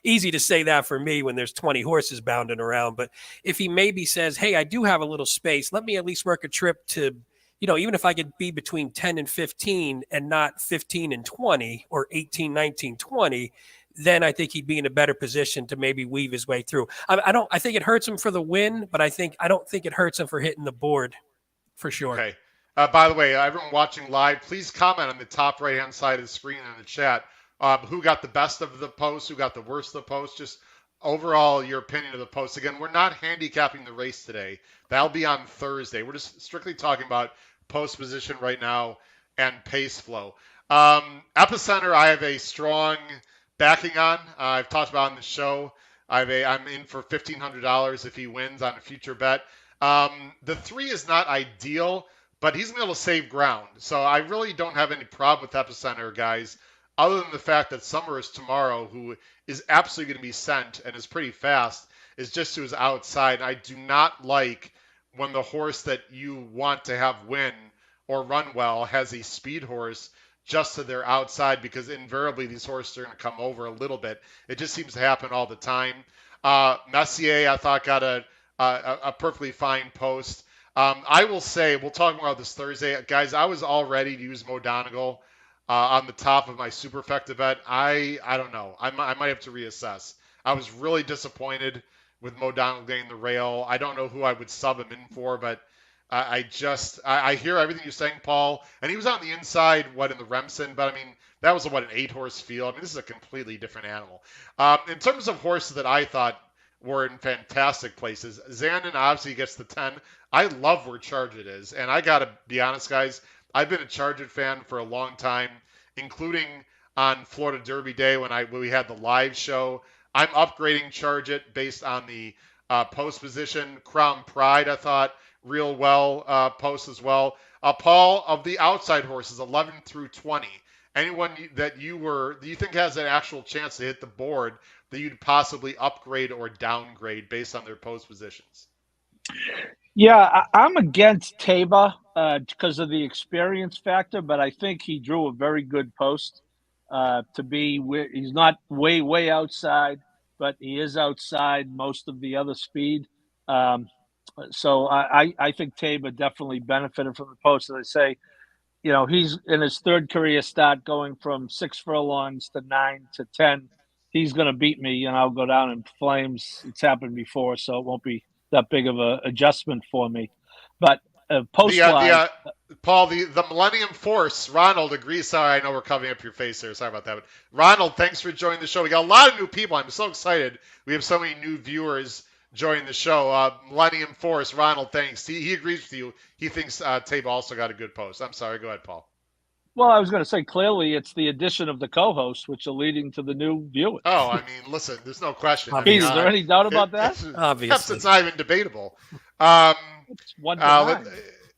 C: easy to say that for me when there's 20 horses bounding around. But if he maybe says, hey, I do have a little space, let me at least work a trip to, even if I could be between 10 and 15 and not 15 and 20 or 18, 19, 20, then I think he'd be in a better position to maybe weave his way through. I think it hurts him for the win, but I don't think it hurts him for hitting the board for sure.
A: Okay. By the way, everyone watching live, please comment on the top right-hand side of the screen in the chat. Who got the best of the post? Who got the worst of the post? Just overall, your opinion of the post. Again, we're not handicapping the race today. That'll be on Thursday. We're just strictly talking about post position right now and pace flow. Epicenter, I have a strong backing on. I've talked about on the show. I'm in for $1,500 if he wins on a future bet. The 3 is not ideal, but he's going to be able to save ground. So I really don't have any problem with Epicenter, guys, other than the fact that Summer is tomorrow, who is absolutely going to be sent and is pretty fast, is just to his outside. I do not like when the horse that you want to have win or run well has a speed horse just to their outside, because invariably these horses are going to come over a little bit. It just seems to happen all the time. Messier, I thought, got a perfectly fine post. I will say, we'll talk more about this Thursday. Guys, I was all ready to use Mo Donegal on the top of my superfecta bet. I don't know. I might have to reassess. I was really disappointed with Mo Donegal getting the rail. I don't know who I would sub him in for, but I hear everything you're saying, Paul. And he was on the inside, in the Remsen, but I mean, that was an 8-horse field. I mean, this is a completely different animal. In terms of horses that I thought were in fantastic places, Zandon obviously gets the 10. I love where Charge It is. And I got to be honest, guys, I've been a Charge It fan for a long time, including on Florida Derby Day when we had the live show. I'm upgrading Charge It based on the post position. Crown Pride, I thought, real well post as well. Paul, of the outside horses, 11 through 20, anyone that you think has an actual chance to hit the board that you'd possibly upgrade or downgrade based on their post positions?
B: Yeah, I'm against Taba because of the experience factor, but I think he drew a very good post to be where he's not way outside, but he is outside most of the other speed. So I think Tabor definitely benefited from the post. As I say, he's in his third career start, going from 6 furlongs to 9 to 10. He's going to beat me, and I'll go down in flames. It's happened before, so it won't be that big of a adjustment for me. But post wise,
A: Paul, the Millennium Force, Ronald agrees. Sorry, I know we're covering up your face here. Sorry about that. But Ronald, thanks for joining the show. We got a lot of new people. I'm so excited. We have so many new viewers joining the show. Millennium Force, Ronald, thanks. He agrees with you. He thinks Tabe also got a good post. I'm sorry. Go ahead, Paul.
B: Well, I was going to say, clearly it's the addition of the co-hosts, which are leading to the new viewers.
A: Oh, I mean, listen, there's no question.
B: Pete, is there any doubt about that?
C: Obviously.
A: It's not even debatable.
B: It's 1 to 9.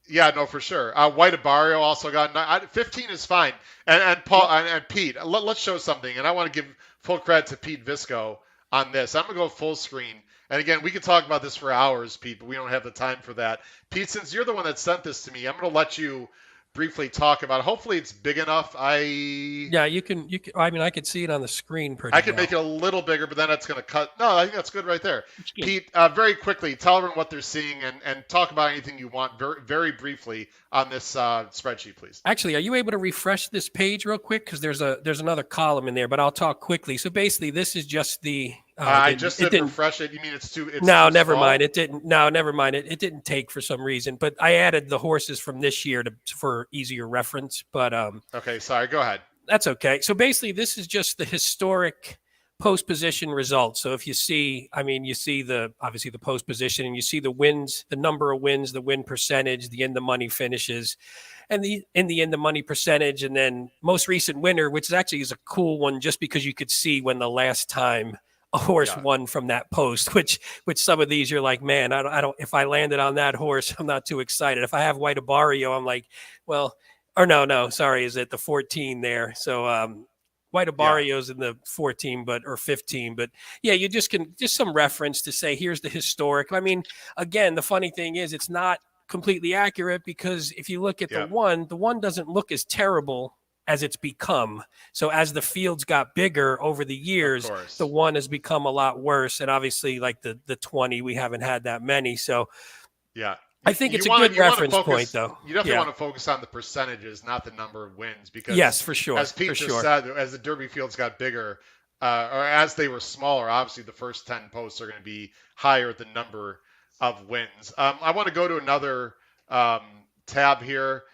A: Yeah, no, for sure. White Abario also got 15 is fine. And Paul and Pete, let's show something. And I want to give full credit to Pete Visco on this. I'm going to go full screen. And again, we could talk about this for hours, Pete, but we don't have the time for that. Pete, since you're the one that sent this to me, I'm going to let you briefly talk about it. Hopefully it's big enough.
C: Yeah, you can. I mean, I could see it on the screen pretty
A: I can
C: well.
A: make it a little bigger, but then that's going to cut. No, I think that's good right there. Pete, very quickly, tell everyone what they're seeing and talk about anything you want very, very briefly on this spreadsheet, please.
C: Actually, are you able to refresh this page real quick? Because there's another column in there, but I'll talk quickly. So basically, this is just the.
A: I just said refresh it. You mean it's too?
C: No,
A: too
C: never
A: small?
C: mind. It didn't. No, never mind. It didn't take for some reason, but I added the horses from this year for easier reference. But
A: Okay, sorry. Go ahead.
C: That's okay. So basically, this is just the historic post position results. So if you see, I mean, you see obviously the post position, and you see the wins, the number of wins, the win percentage, the in the money finishes, and the in the money percentage, and then most recent winner, which is a cool one, just because you could see when the last time a horse won from that post. Which some of these you're like, man, I don't. If I landed on that horse, I'm not too excited. If I have White Abario, I'm like, well, or no, sorry, is it the 14 there? So White Abario's in the 14, or 15, but yeah, you just some reference to say, here's the historic. I mean, again, the funny thing is it's not completely accurate, because if you look at the one doesn't look as terrible as it's become. So as the fields got bigger over the years, the one has become a lot worse. And obviously, like the 20, we haven't had that many. So
A: yeah.
C: I think it's a good reference point, though.
A: You definitely want to focus on the percentages, not the number of wins, because
C: yes, for sure.
A: As Pete just said, as the Derby fields got bigger, or as they were smaller, obviously the first 10 posts are going to be higher the number of wins. I want to go to another tab here.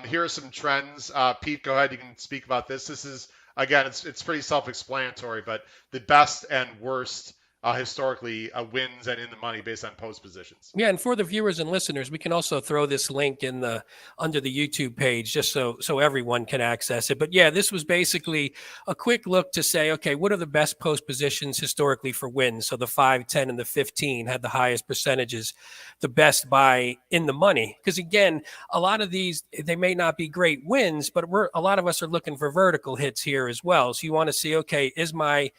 A: Here are some trends. Pete, go ahead. You can speak about this. This is, again, it's pretty self-explanatory, but the best and worst historically wins and in the money based on post positions.
C: Yeah, and for the viewers and listeners, we can also throw this link in under the YouTube page, just so everyone can access it. But yeah, this was basically a quick look to say, okay, what are the best post positions historically for wins? So the 5, 10, and the 15 had the highest percentages, the best by in the money. Because again, a lot of these, they may not be great wins, but a lot of us are looking for vertical hits here as well. So you want to see, okay, is my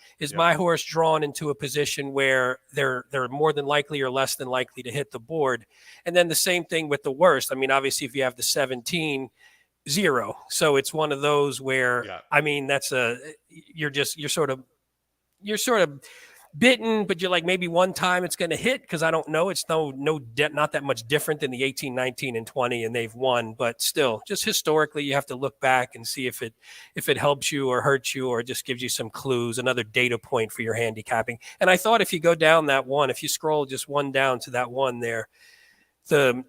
C: horse drawn into a position where they're more than likely or less than likely to hit the board? And then the same thing with the worst. I mean, obviously, if you have the 17, 0. So it's one of those where, I mean, that's you're sort of bitten, but you're like, maybe one time it's going to hit, because I don't know. It's not that much different than the 18, 19, and 20, and they've won. But still, just historically, you have to look back and see if it helps you or hurts you, or just gives you some clues, another data point for your handicapping. And I thought if you go down that one, if you scroll just one down to that one there, the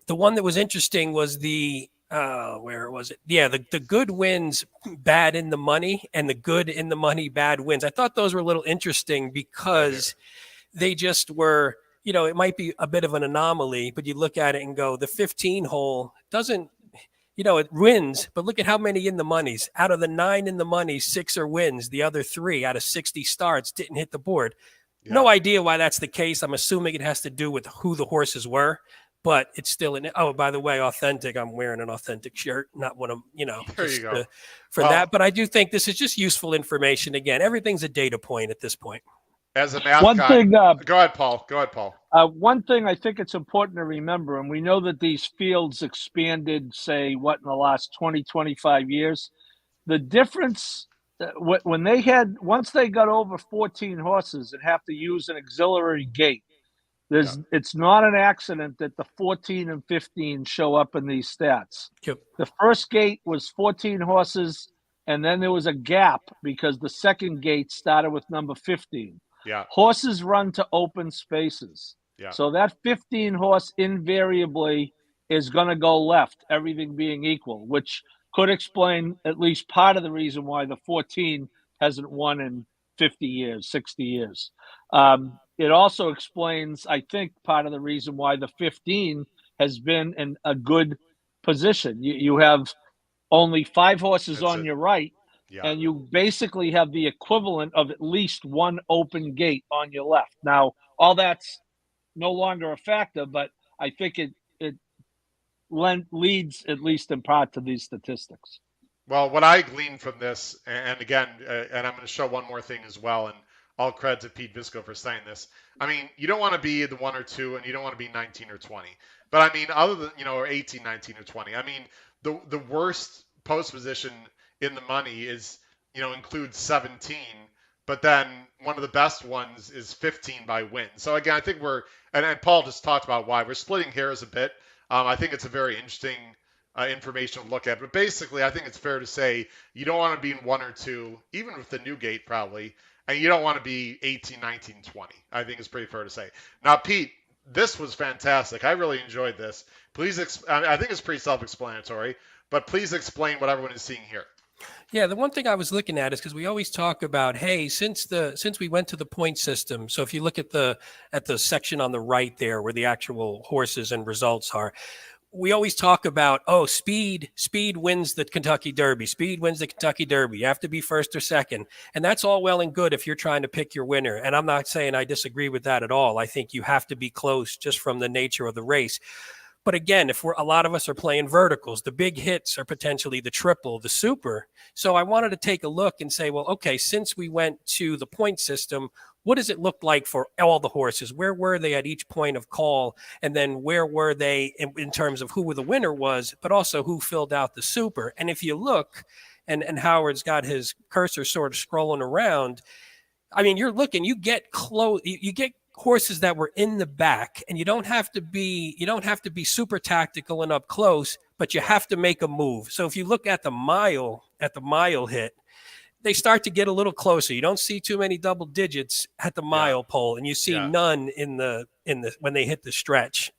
C: one that was interesting was the where was it? Yeah, the good wins, bad in the money, and the good in the money, bad wins. I thought those were a little interesting, because they just were, it might be a bit of an anomaly, but you look at it and go, the 15 hole doesn't, it wins, but look at how many in the monies. Out of the 9 in the money, 6 are wins. The other 3 out of 60 starts didn't hit the board. Yeah. No idea why that's the case. I'm assuming it has to do with who the horses were. But it's still by the way, authentic. I'm wearing an authentic shirt, not one of,
A: there you go.
C: That. But I do think this is just useful information. Again, everything's a data point at this point.
A: As a math guy, go ahead, Paul.
B: One thing I think it's important to remember, and we know that these fields expanded, say, in the last 20, 25 years, the difference when once they got over 14 horses and have to use an auxiliary gate, it's not an accident that the 14 and 15 show up in these stats.
C: Yep.
B: The first gate was 14 horses, and then there was a gap because the second gate started with number 15.
A: Yeah.
B: Horses run to open spaces.
A: Yeah.
B: So that 15 horse invariably is going to go left, everything being equal, which could explain at least part of the reason why the 14 hasn't won in 50 years, 60 years. It also explains, I think, part of the reason why the 15 has been in a good position. You have only 5 horses on your right, and you basically have the equivalent of at least one open gate on your left. Now, all that's no longer a factor, but I think it leads, at least in part, to these statistics.
A: Well, what I gleaned from this, and again, and I'm going to show one more thing as well, and all credit to Pete Visco for saying this. I mean, you don't want to be the 1 or 2, and you don't want to be 19 or 20. But I mean, other than, or 18, 19, or 20. I mean, the worst post position in the money is, includes 17, but then one of the best ones is 15 by win. So again, I think and Paul just talked about why we're splitting hairs a bit. I think it's a very interesting information to look at. But basically, I think it's fair to say you don't want to be in 1 or 2, even with the new gate probably, and you don't want to be 18, 19, 20. I think it's pretty fair to say. Now, Pete, this was fantastic. I really enjoyed this. Please, I think it's pretty self-explanatory, but please explain what everyone is seeing here.
C: Yeah, the one thing I was looking at is because we always talk about, hey, since we went to the point system. So if you look at the section on the right there where the actual horses and results are, we always talk about, speed wins the Kentucky Derby. Speed wins the Kentucky Derby. You have to be first or second. And that's all well and good if you're trying to pick your winner. And I'm not saying I disagree with that at all. I think you have to be close just from the nature of the race. But again, a lot of us are playing verticals, the big hits are potentially the triple, the super. So I wanted to take a look and say, well, okay, since we went to the point system, what does it look like for all the horses? Where were they at each point of call? And then where were they in terms of who the winner was, but also who filled out the super? And if you look, and Howard's got his cursor sort of scrolling around, I mean, you're looking, you get close, you get horses that were in the back, and you don't have to be super tactical and up close, but you have to make a move. So if you look at the mile hit, they start to get a little closer. You don't see too many double digits at the mile pole, and you see none in the when they hit the stretch.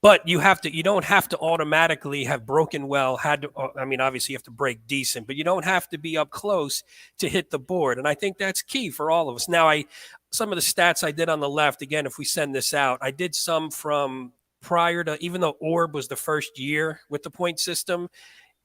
C: But you don't have to automatically have broken well, obviously you have to break decent, but you don't have to be up close to hit the board. And I think that's key for all of us. Now, some of the stats I did on the left, again, if we send this out, I did some from prior to, even though Orb was the first year with the point system,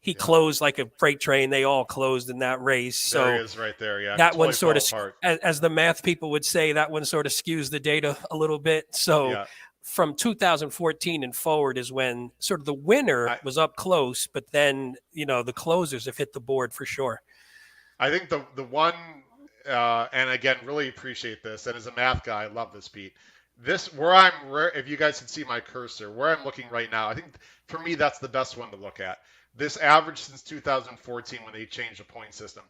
C: he closed like a freight train. They all closed in that race. So
A: there he is right there. Yeah.
C: That one sort of, as the math people would say, that one sort of skews the data a little bit. So from 2014 and forward is when sort of the winner was up close, but then, the closers have hit the board for sure.
A: I think the one, and again, really appreciate this. And as a math guy, I love this, Pete. This, if you guys can see my cursor, where I'm looking right now, I think for me, that's the best one to look at. This average since 2014 when they changed the point system.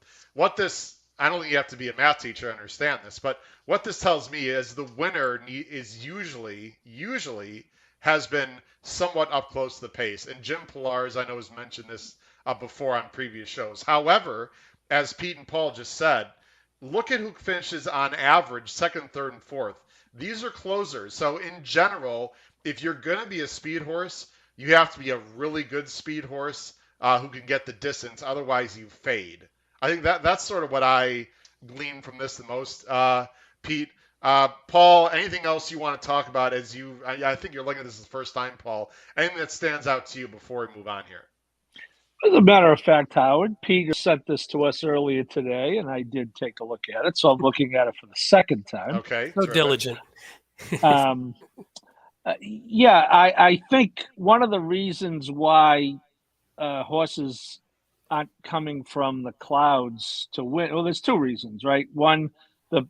A: I don't think you have to be a math teacher to understand this, but what this tells me is the winner is usually has been somewhat up close to the pace. And Jim Pilar's, I know, has mentioned this before on previous shows. However, as Pete and Paul just said, look at who finishes on average second, third, and fourth. These are closers. So in general, if you're going to be a speed horse, you have to be a really good speed horse who can get the distance. Otherwise, you fade. I think that's sort of what I glean from this the most. Pete, Paul, anything else you want to talk about I think you're looking at this the first time, Paul. Anything that stands out to you before we move on here?
B: As a matter of fact, Howard, Peter sent this to us earlier today, and I did take a look at it. So I'm looking at it for the second time.
A: Okay.
C: So diligent.
B: I think one of the reasons why horses aren't coming from the clouds to win. Well, there's 2 reasons, right? One, with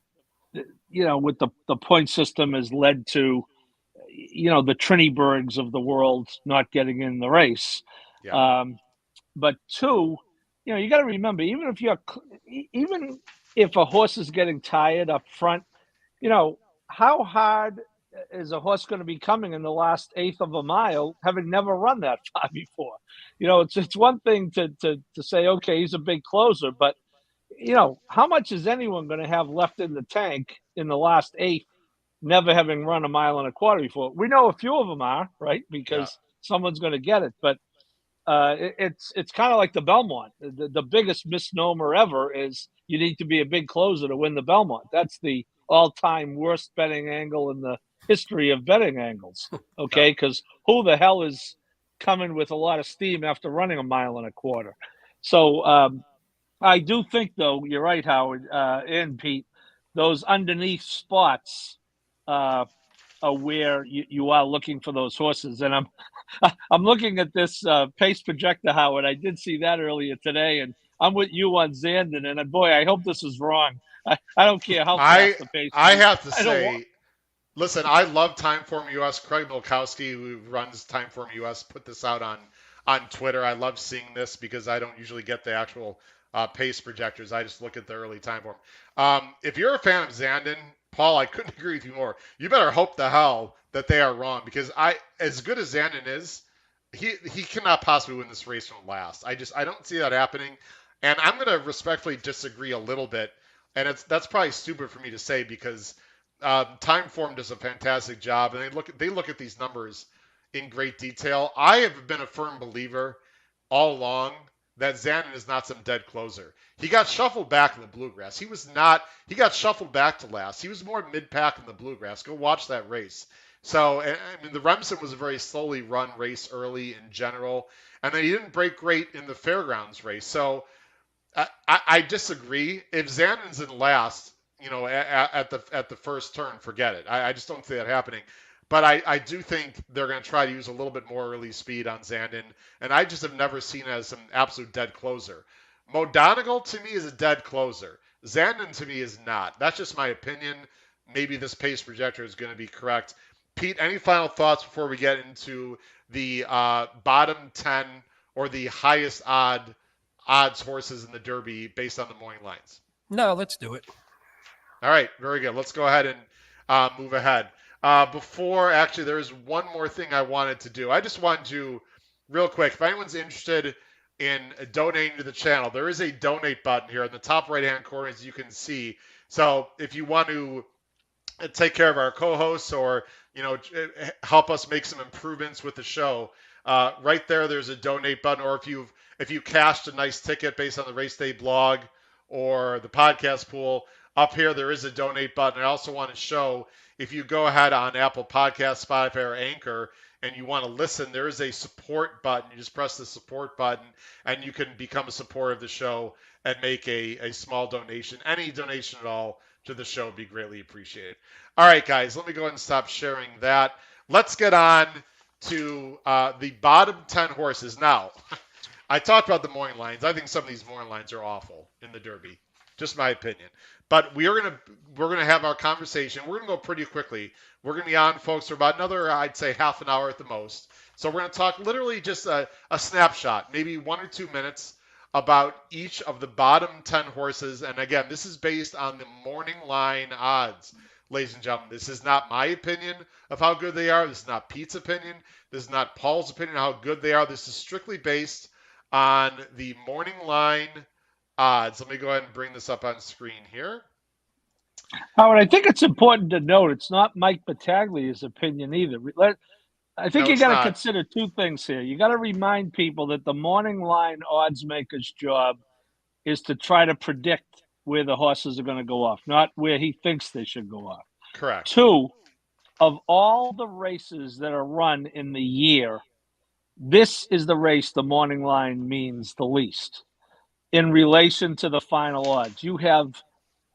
B: the point system has led to, the Trinibergs of the world not getting in the race.
A: Yeah.
B: But 2, you got to remember, even if a horse is getting tired up front, how hard is a horse going to be coming in the last eighth of a mile, having never run that far before? It's one thing to say, okay, he's a big closer, but how much is anyone going to have left in the tank in the last eighth, never having run a mile and a quarter before? We know a few of them are, right,
A: Yeah.
B: because someone's going to get it, but it's kind of like the Belmont. The biggest misnomer ever is you need to be a big closer to win the Belmont. That's the all-time worst betting angle in the history of betting angles. Okay, because who the hell is coming with a lot of steam after running a mile and a quarter? So I do think, though, you're right, Howard and Pete. Those underneath spots are where you are looking for those horses, and I'm looking at this pace projector, Howard. I did see that earlier today, and I'm with you on Zandon. And boy, I hope this is wrong. I don't care how
A: I
B: fast the pace
A: I
B: moves.
A: have to
B: I don't want.
A: say, listen, I love Timeform US. Craig Milkowski, who runs Timeform US, put this out on Twitter. I love seeing this because I don't usually get the actual pace projectors. I just look at the early Timeform. If you're a fan of Zandon, Paul, I couldn't agree with you more. You better hope the hell that they are wrong, because as good as Zandon is, he cannot possibly win this race from last. I don't see that happening, and I'm going to respectfully disagree a little bit, and that's probably stupid for me to say because Timeform does a fantastic job, and they look at these numbers in great detail. I have been a firm believer all along that Zandon is not some dead closer. He got shuffled back in the Bluegrass. He got shuffled back to last. He was more mid-pack in the Bluegrass. Go watch that race. So, I mean, the Remsen was a very slowly run race early in general, and then he didn't break great in the Fairgrounds race. So, I disagree. If Zandon's in last, at the first turn, forget it. I just don't see that happening. But I do think they're going to try to use a little bit more early speed on Zandon, and I just have never seen it as some absolute dead closer. Mo Donegal to me is a dead closer. Zandon to me is not. That's just my opinion. Maybe this pace projector is going to be correct. Pete, any final thoughts before we get into the bottom 10 or the highest odds horses in the Derby based on the morning lines?
C: No, let's do it.
A: All right, very good. Let's go ahead and move ahead. Actually, there's one more thing I wanted to do. I just wanted to, real quick, if anyone's interested in donating to the channel, there is a donate button here in the top right-hand corner, as you can see. So if you want to take care of our co-hosts or help us make some improvements with the show, right there's a donate button. Or if you cashed a nice ticket based on the Race Day blog or the podcast pool, up here there is a donate button. I also want to show, if you go ahead on Apple Podcasts, Spotify, or Anchor, and you want to listen, there is a support button. You just press the support button, and you can become a supporter of the show and make a small donation. Any donation at all to the show would be greatly appreciated. All right, guys, let me go ahead and stop sharing that. Let's get on to the bottom 10 horses. Now, I talked about the morning lines. I think some of these morning lines are awful in the Derby. Just my opinion. But we're gonna have our conversation. We're gonna go pretty quickly. We're gonna be on, folks, for about another, I'd say, half an hour at the most. So we're gonna talk literally just a snapshot, maybe 1 or 2 minutes, about each of the bottom 10 horses. And again, this is based on the morning line odds, ladies and gentlemen. This is not my opinion of how good they are. This is not Pete's opinion. This is not Paul's opinion of how good they are. This is strictly based on the morning line odds. Let me go ahead and bring this up on screen here.
B: Howard, I think it's important to note it's not Mike Battaglia's opinion either. I think you got to consider two things here. You got to remind people that the morning line odds maker's job is to try to predict where the horses are going to go off, not where he thinks they should go off.
A: Correct.
B: Two, of all the races that are run in the year, this is the race the morning line means the least in relation to the final odds. You have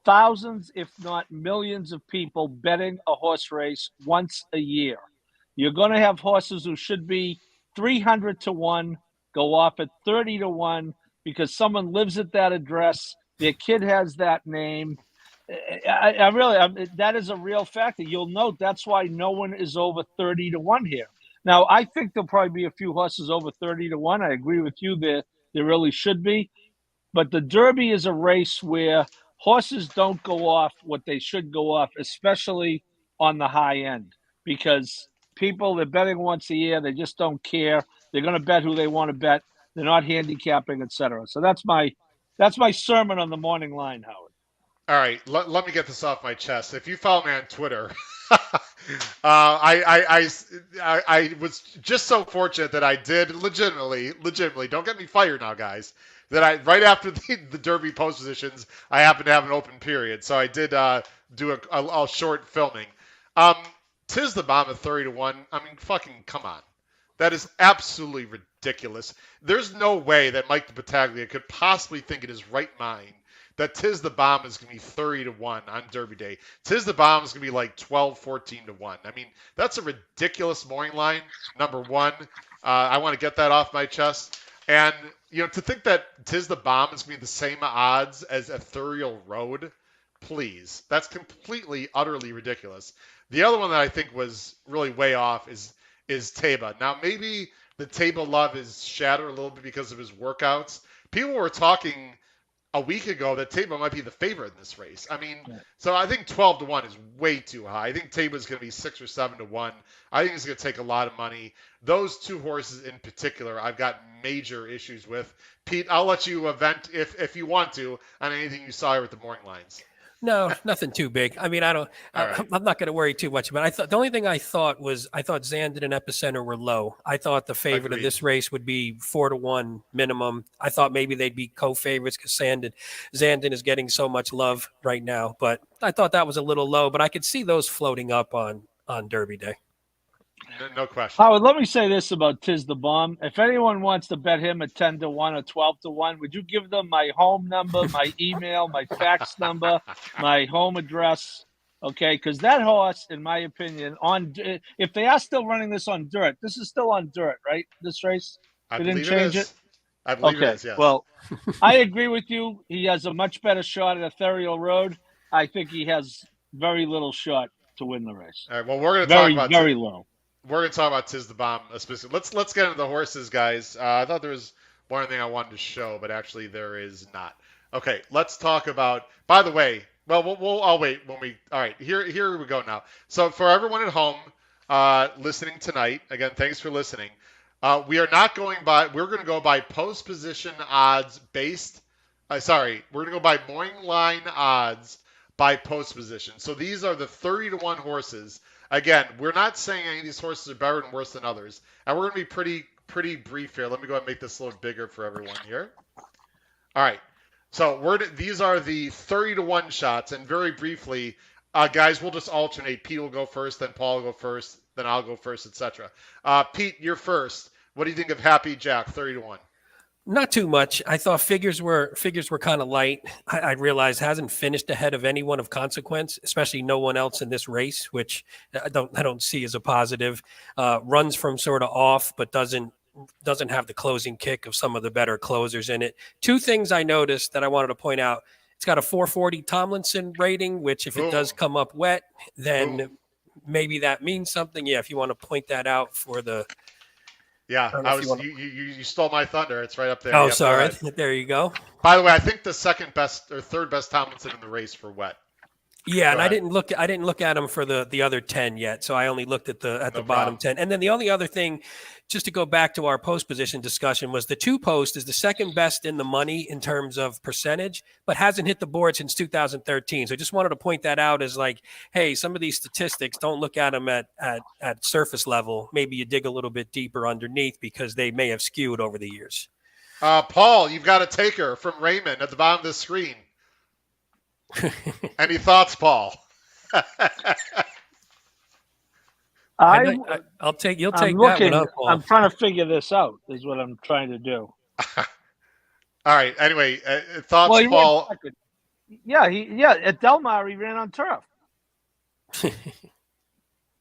B: thousands, if not millions, of people betting a horse race once a year. You're going to have horses who should be 300 to 1 go off at 30 to 1 because someone lives at that address, their kid has that name. That is a real factor. You'll note that's why no one is over 30 to 1 here. Now, I think there'll probably be a few horses over 30 to 1. I agree with you there really should be. But the Derby is a race where horses don't go off what they should go off, especially on the high end, because people, they're betting once a year. They just don't care. They're going to bet who they want to bet. They're not handicapping, etc. So that's my sermon on the morning line, Howard.
A: All right, let me get this off my chest. If you follow me on Twitter, I was just so fortunate that I did legitimately, don't get me fired now, guys, that I, right after the Derby post positions, I happened to have an open period. So I did do a short filming. Um, Tis the Bomb at 30 to 1. I mean, fucking come on. That is absolutely ridiculous. There's no way that Mike Battaglia could possibly think in his right mind that Tis the Bomb is going to be 30 to 1 on Derby Day. Tis the Bomb is going to be like 12, 14 to 1. I mean, that's a ridiculous morning line, number one. I want to get that off my chest. And, to think that Tis the Bomb is going to be the same odds as Ethereal Road, please. That's completely, utterly ridiculous. The other one that I think was really way off is Taba. Now, maybe the Taba love is shattered a little bit because of his workouts. People were talking a week ago that Taba might be the favorite in this race. I mean, so I think 12 to 1 is way too high. I think Taba's going to be 6 or 7 to 1. I think it's going to take a lot of money. Those two horses in particular, I've got major issues with. Pete, I'll let you vent if you want to on anything you saw here with the morning lines.
C: No, nothing too big. I mean,
A: right.
C: I'm not going to worry too much about it. The only thing I thought Zandon and Epicenter were low. I thought the favorite of this race would be 4 to 1 minimum. I thought maybe they'd be co-favorites because Zandon is getting so much love right now. But I thought that was a little low. But I could see those floating up on Derby Day.
A: No question.
B: Howard, let me say this about Tis the Bomb. If anyone wants to bet him at 10 to 1 or 12 to 1, would you give them my home number, my email, my fax number, my home address? Okay, because that horse, in my opinion, if they are still running this on dirt, this is still on dirt, right? This race?
A: I
B: They
A: believe
B: didn't change it?
A: I believe it is, yes.
B: Well, I agree with you. He has a much better shot at Ethereal Road. I think he has very little shot to win the race.
A: All right, well, we're going to talk about
B: very low.
A: We're going to talk about Tis the Bomb specifically. Let's get into the horses, guys. I thought there was one thing I wanted to show, but actually there is not. Okay, let's talk about. By the way, I'll wait when we. All right, here we go now. So for everyone at home listening tonight, again, thanks for listening. We are not going by. We're going to go by post position odds based. We're going to go by morning line odds by post position. So these are the 30 to 1 horses. Again, we're not saying any of these horses are better and worse than others. And we're going to be pretty brief here. Let me go ahead and make this a little bigger for everyone here. All right. So these are the 30 to 1 shots. And very briefly, guys, we'll just alternate. Pete will go first, then Paul will go first, then I'll go first, etc. Pete, you're first. What do you think of Happy Jack, 30 to 1?
C: Not too much. I thought figures were kind of light. I realized hasn't finished ahead of anyone of consequence, especially no one else in this race, which I don't see as a positive. Runs from sort of off, but doesn't have the closing kick of some of the better closers in it. Two things I noticed that I wanted to point out. It's got a 440 Tomlinson rating, which if it does come up wet, then maybe that means something. Yeah, if you want to point that out for the.
A: Yeah, you stole my thunder. It's right up there.
C: Oh, sorry. There you go.
A: By the way, I think the second best or third best Tomlinson in the race for wet.
C: Yeah, and I didn't look at him for the other 10 yet, so I only looked at the bottom 10. And then the only other thing, just to go back to our post position discussion, was the 2 post is the second best in the money in terms of percentage, but hasn't hit the board since 2013. So I just wanted to point that out as like, hey, some of these statistics, don't look at them at surface level. Maybe you dig a little bit deeper underneath because they may have skewed over the years.
A: Paul, you've got a taker from Raymond at the bottom of the screen. Any thoughts, Paul?
C: You'll take that one up, Paul.
B: I'm trying to figure this out, is what I'm trying to do.
A: All right. Anyway, thoughts, Paul?
B: At Del Mar, he ran on turf.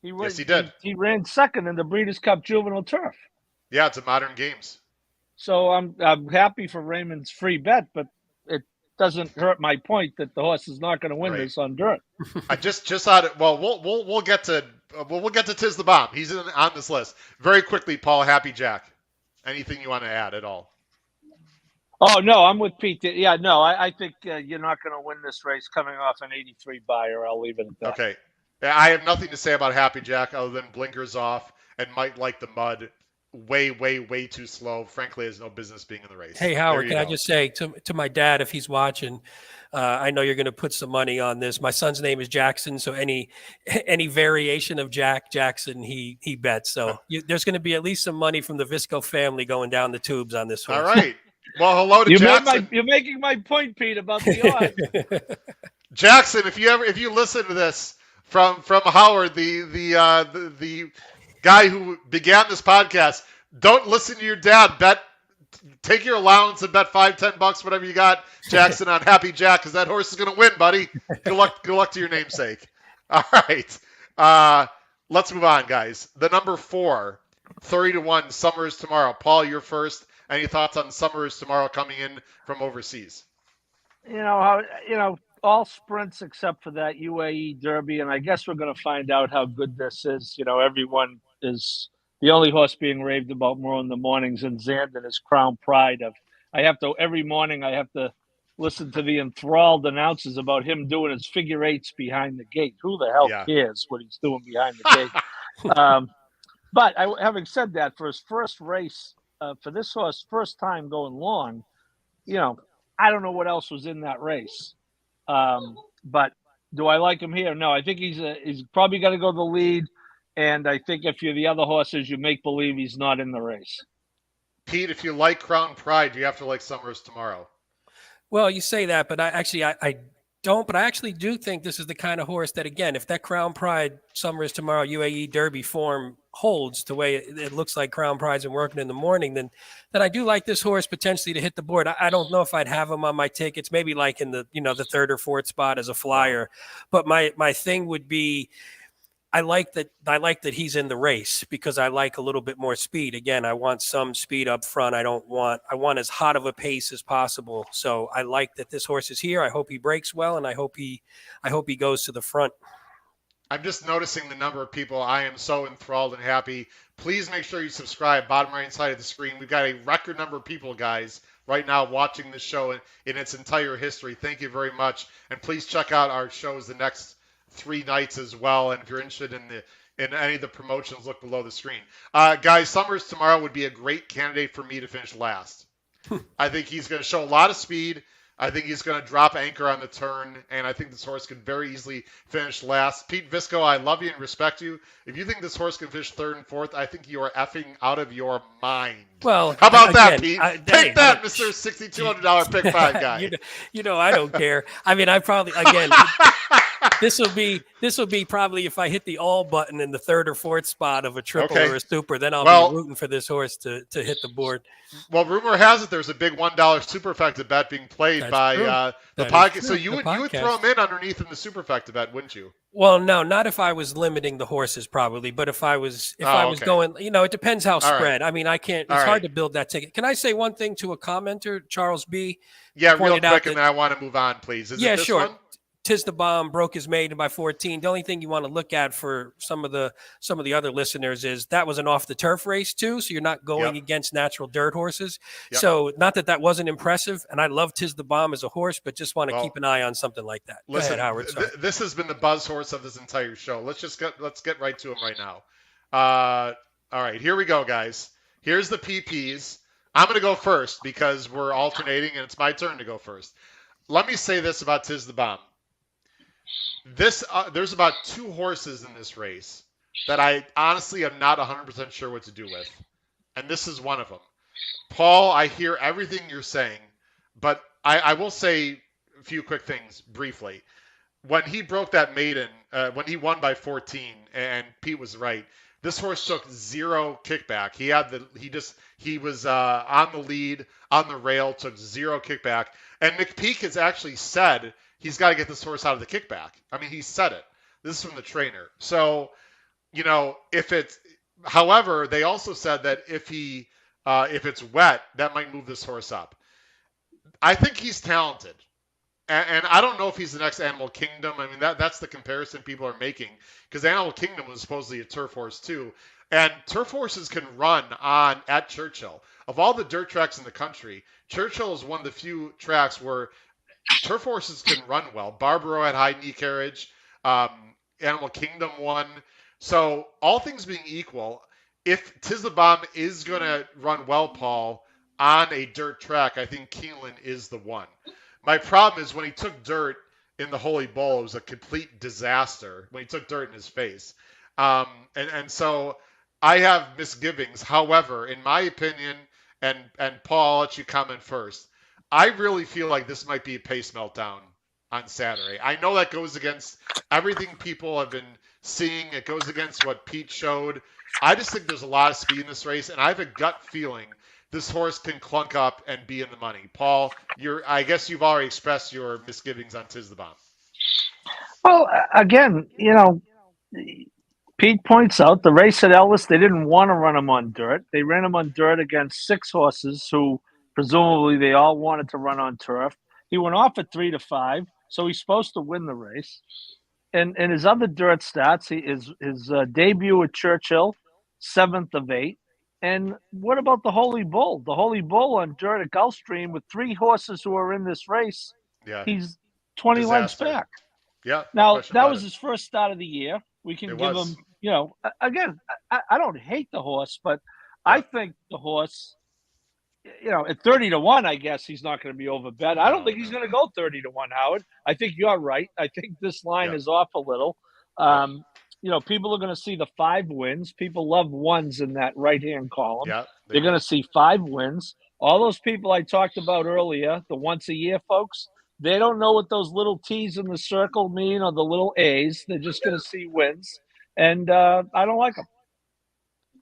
A: Yes, he did.
B: He ran second in the Breeders' Cup Juvenile Turf.
A: Yeah, it's a Modern Games.
B: So I'm happy for Raymond's free bet, but it doesn't hurt my point that the horse is not going to win this on dirt.
A: I just thought it. Well, we'll get to Tis the Bomb. He's on this list very quickly. Paul, Happy Jack. Anything you want to add at all?
B: Oh no, I'm with Pete. Yeah, no, I think you're not going to win this race coming off an 83 buyer. I'll leave it at that.
A: Okay. I have nothing to say about Happy Jack other than blinkers off and might like the mud. Way, way, way too slow. Frankly, has no business being in the race.
C: Hey,
A: There
C: Howard,
A: you
C: can I
A: go.
C: just say to my dad, if he's watching, I know you're going to put some money on this. My son's name is Jackson, so any variation of Jackson, he bets. So there's going to be at least some money from the Visco family going down the tubes on this
A: All
C: horse.
A: right. Well, hello to Jackson.
B: You're making my point, Pete, about the odds.
A: Jackson, if you listen to this from Howard, the guy who began this podcast, don't listen to your dad. Take your allowance and bet $5-10, whatever you got, Jackson, on Happy Jack, because that horse is going to win, buddy. Good luck to your namesake. All right. Let's move on, guys. The number 4, 30-1, Summers Tomorrow. Paul, you're first. Any thoughts on Summers Tomorrow coming in from overseas?
B: All sprints except for that UAE Derby, and I guess we're going to find out how good this is. Everyone is the only horse being raved about more in the mornings, and Zandon is Crown Pride. Every morning I have to listen to the enthralled announcers about him doing his figure eights behind the gate. Who the hell cares what he's doing behind the gate? But having said that, for his first race, for this horse, first time going long, I don't know what else was in that race. But do I like him here? No, I think he's probably got to go the lead. And I think if you're the other horses, you make believe he's not in the race.
A: Pete, if you like Crown Pride, you have to like Summers Tomorrow.
C: Well, you say that, but I don't. But I actually do think this is the kind of horse that, again, if that Crown Pride Summers Tomorrow UAE Derby form holds the way it looks like Crown Pride's been working in the morning, then I do like this horse potentially to hit the board. I don't know if I'd have him on my tickets, maybe like in the the 3rd or 4th spot as a flyer. But my thing would be, I like that he's in the race because I like a little bit more speed. Again, I want some speed up front. I want as hot of a pace as possible. So I like that this horse is here. I hope he breaks well, and I hope he goes to the front.
A: I'm just noticing the number of people. I am so enthralled and happy. Please make sure you subscribe. Bottom right side of the screen. We've got a record number of people, guys, right now watching this show in its entire history. Thank you very much. And please check out our shows the next 3 nights as well. And if you're interested in any of the promotions, look below the screen. Guys, Summers Tomorrow would be a great candidate for me to finish last. I think he's going to show a lot of speed. I think he's going to drop anchor on the turn, and I think this horse could very easily finish last. Pete Visco, I love you and respect you. If you think this horse can finish 3rd and 4th, I think you are effing out of your mind.
C: Well,
A: how about that, Pete?
C: Take
A: that, Mr. $6,200 pick 5 guy.
C: I don't care. I mean, I probably this will be probably if I hit the all button in the 3rd or 4th spot of a triple or a super, then I'll be rooting for this horse to hit the board.
A: Well, rumor has it there's a big $1 superfecta bet being played by the podcast. So you would throw him in underneath in the superfecta bet, wouldn't you?
C: Well, no, not if I was limiting the horses, probably, but if I was going, it depends how spread. Right. I mean, I can't. It's hard to build that ticket. Can I say one thing to a commenter, Charles B?
A: Yeah, real quick, and then I want to move on, please. Is it this
C: sure.
A: One?
C: Tis the Bomb broke his maiden by 14. The only thing you want to look at for some of the other listeners is that was an off the turf race too, so you're not going against natural dirt horses. So not that wasn't impressive, and I love Tis the Bomb as a horse, but just want to keep an eye on something like that.
A: Listen,
C: go ahead, Howard.
A: This has been the buzz horse of this entire show. Let's get right to him right now. All right, here we go, guys. Here's the PPs. I'm going to go first because we're alternating, and it's my turn to go first. Let me say this about Tis the Bomb. There's about 2 horses in this race that I honestly am not 100% sure what to do with, and this is one of them. Paul, I hear everything you're saying, but I will say a few quick things briefly. When he broke that maiden, when he won by 14, and Pete was right, this horse took 0 kickback. He was on the lead, on the rail, took 0 kickback, and McPeak has actually said he's got to get this horse out of the kickback. I mean, he said it. This is from the trainer. So, however, they also said that if it's wet, that might move this horse up. I think he's talented. And I don't know if he's the next Animal Kingdom. I mean, that's the comparison people are making because Animal Kingdom was supposedly a turf horse too. And turf horses can run on at Churchill. Of all the dirt tracks in the country, Churchill is one of the few tracks where turf horses can run well. Barbaro had high knee carriage. Um, Animal Kingdom won. So all things being equal, if Tiz the Bomb is going to run well, Paul, on a dirt track, I think Keeneland is the one. My problem is when he took dirt in the Holy Bowl, it was a complete disaster when he took dirt in his face. And so I have misgivings. However, in my opinion, and Paul, I'll let you comment first. I really feel like this might be a pace meltdown on Saturday. I know that goes against everything people have been seeing. It goes against what Pete showed. I just think there's a lot of speed in this race, and I have a gut feeling this horse can clunk up and be in the money. Paul, I guess you've already expressed your misgivings on Tiz the Bomb.
B: Well, again, Pete points out the race at Ellis, they didn't want to run him on dirt. They ran him on dirt against 6 horses who presumably they all wanted to run on turf. He went off at 3-5, so he's supposed to win the race. And his other dirt stats, his debut at Churchill, 7th of 8. And what about the Holy Bull? The Holy Bull on dirt at Gulfstream with 3 horses who are in this race.
A: Yeah.
B: He's 20
A: Disaster.
B: lengths back.
A: Yeah.
B: Now, that was his first start of the year. We can give
A: was.
B: him, again, I don't hate the horse, but I think the horse, at 30-1, I guess he's not going to be overbet. I don't think he's going to go 30-1, Howard. I think you're right. I think this line is off a little. People are going to see the 5 wins. People love ones in that right-hand column.
A: Yeah,
B: They're going to see 5 wins. All those people I talked about earlier, the once-a-year folks, they don't know what those little T's in the circle mean or the little A's. They're just going to see wins. And I don't like them.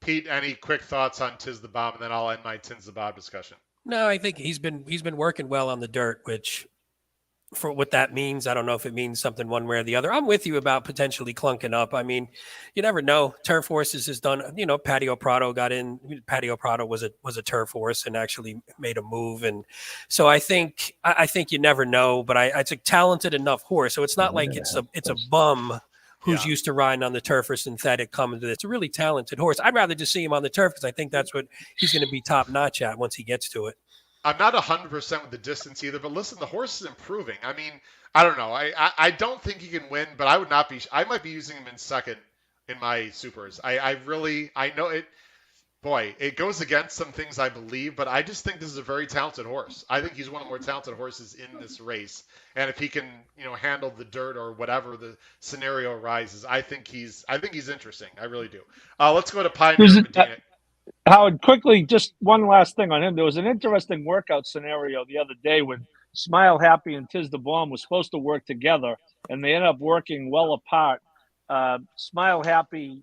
A: Pete, any quick thoughts on Tiz the Bomb, and then I'll end my Tiz the Bomb discussion.
C: No, I think he's been working well on the dirt, which for what that means, I don't know if it means something one way or the other. I'm with you about potentially clunking up. I mean, you never know. Turf horses has done, Patio Prado got in. Patio Prado was a turf horse and actually made a move. And so I think you never know, but it's a talented enough horse. So it's not like it's a bum who's used to riding on the turf or synthetic coming to this. It's a really talented horse. I'd rather just see him on the turf because I think that's what he's going to be top notch at once he gets to it.
A: I'm not 100% with the distance either, but listen, the horse is improving. I mean, I don't know. I don't think he can win, but I might be using him in second in my supers. I know it. Boy, it goes against some things I believe, but I just think this is a very talented horse. I think he's one of the more talented horses in this race. And if he can, handle the dirt or whatever the scenario arises, I think he's interesting. I really do. Let's go to Pioneer Medina.
B: Howard, quickly, just one last thing on him. There was an interesting workout scenario the other day when Smile Happy and Tiz the Bomb was supposed to work together, and they ended up working well apart. Smile Happy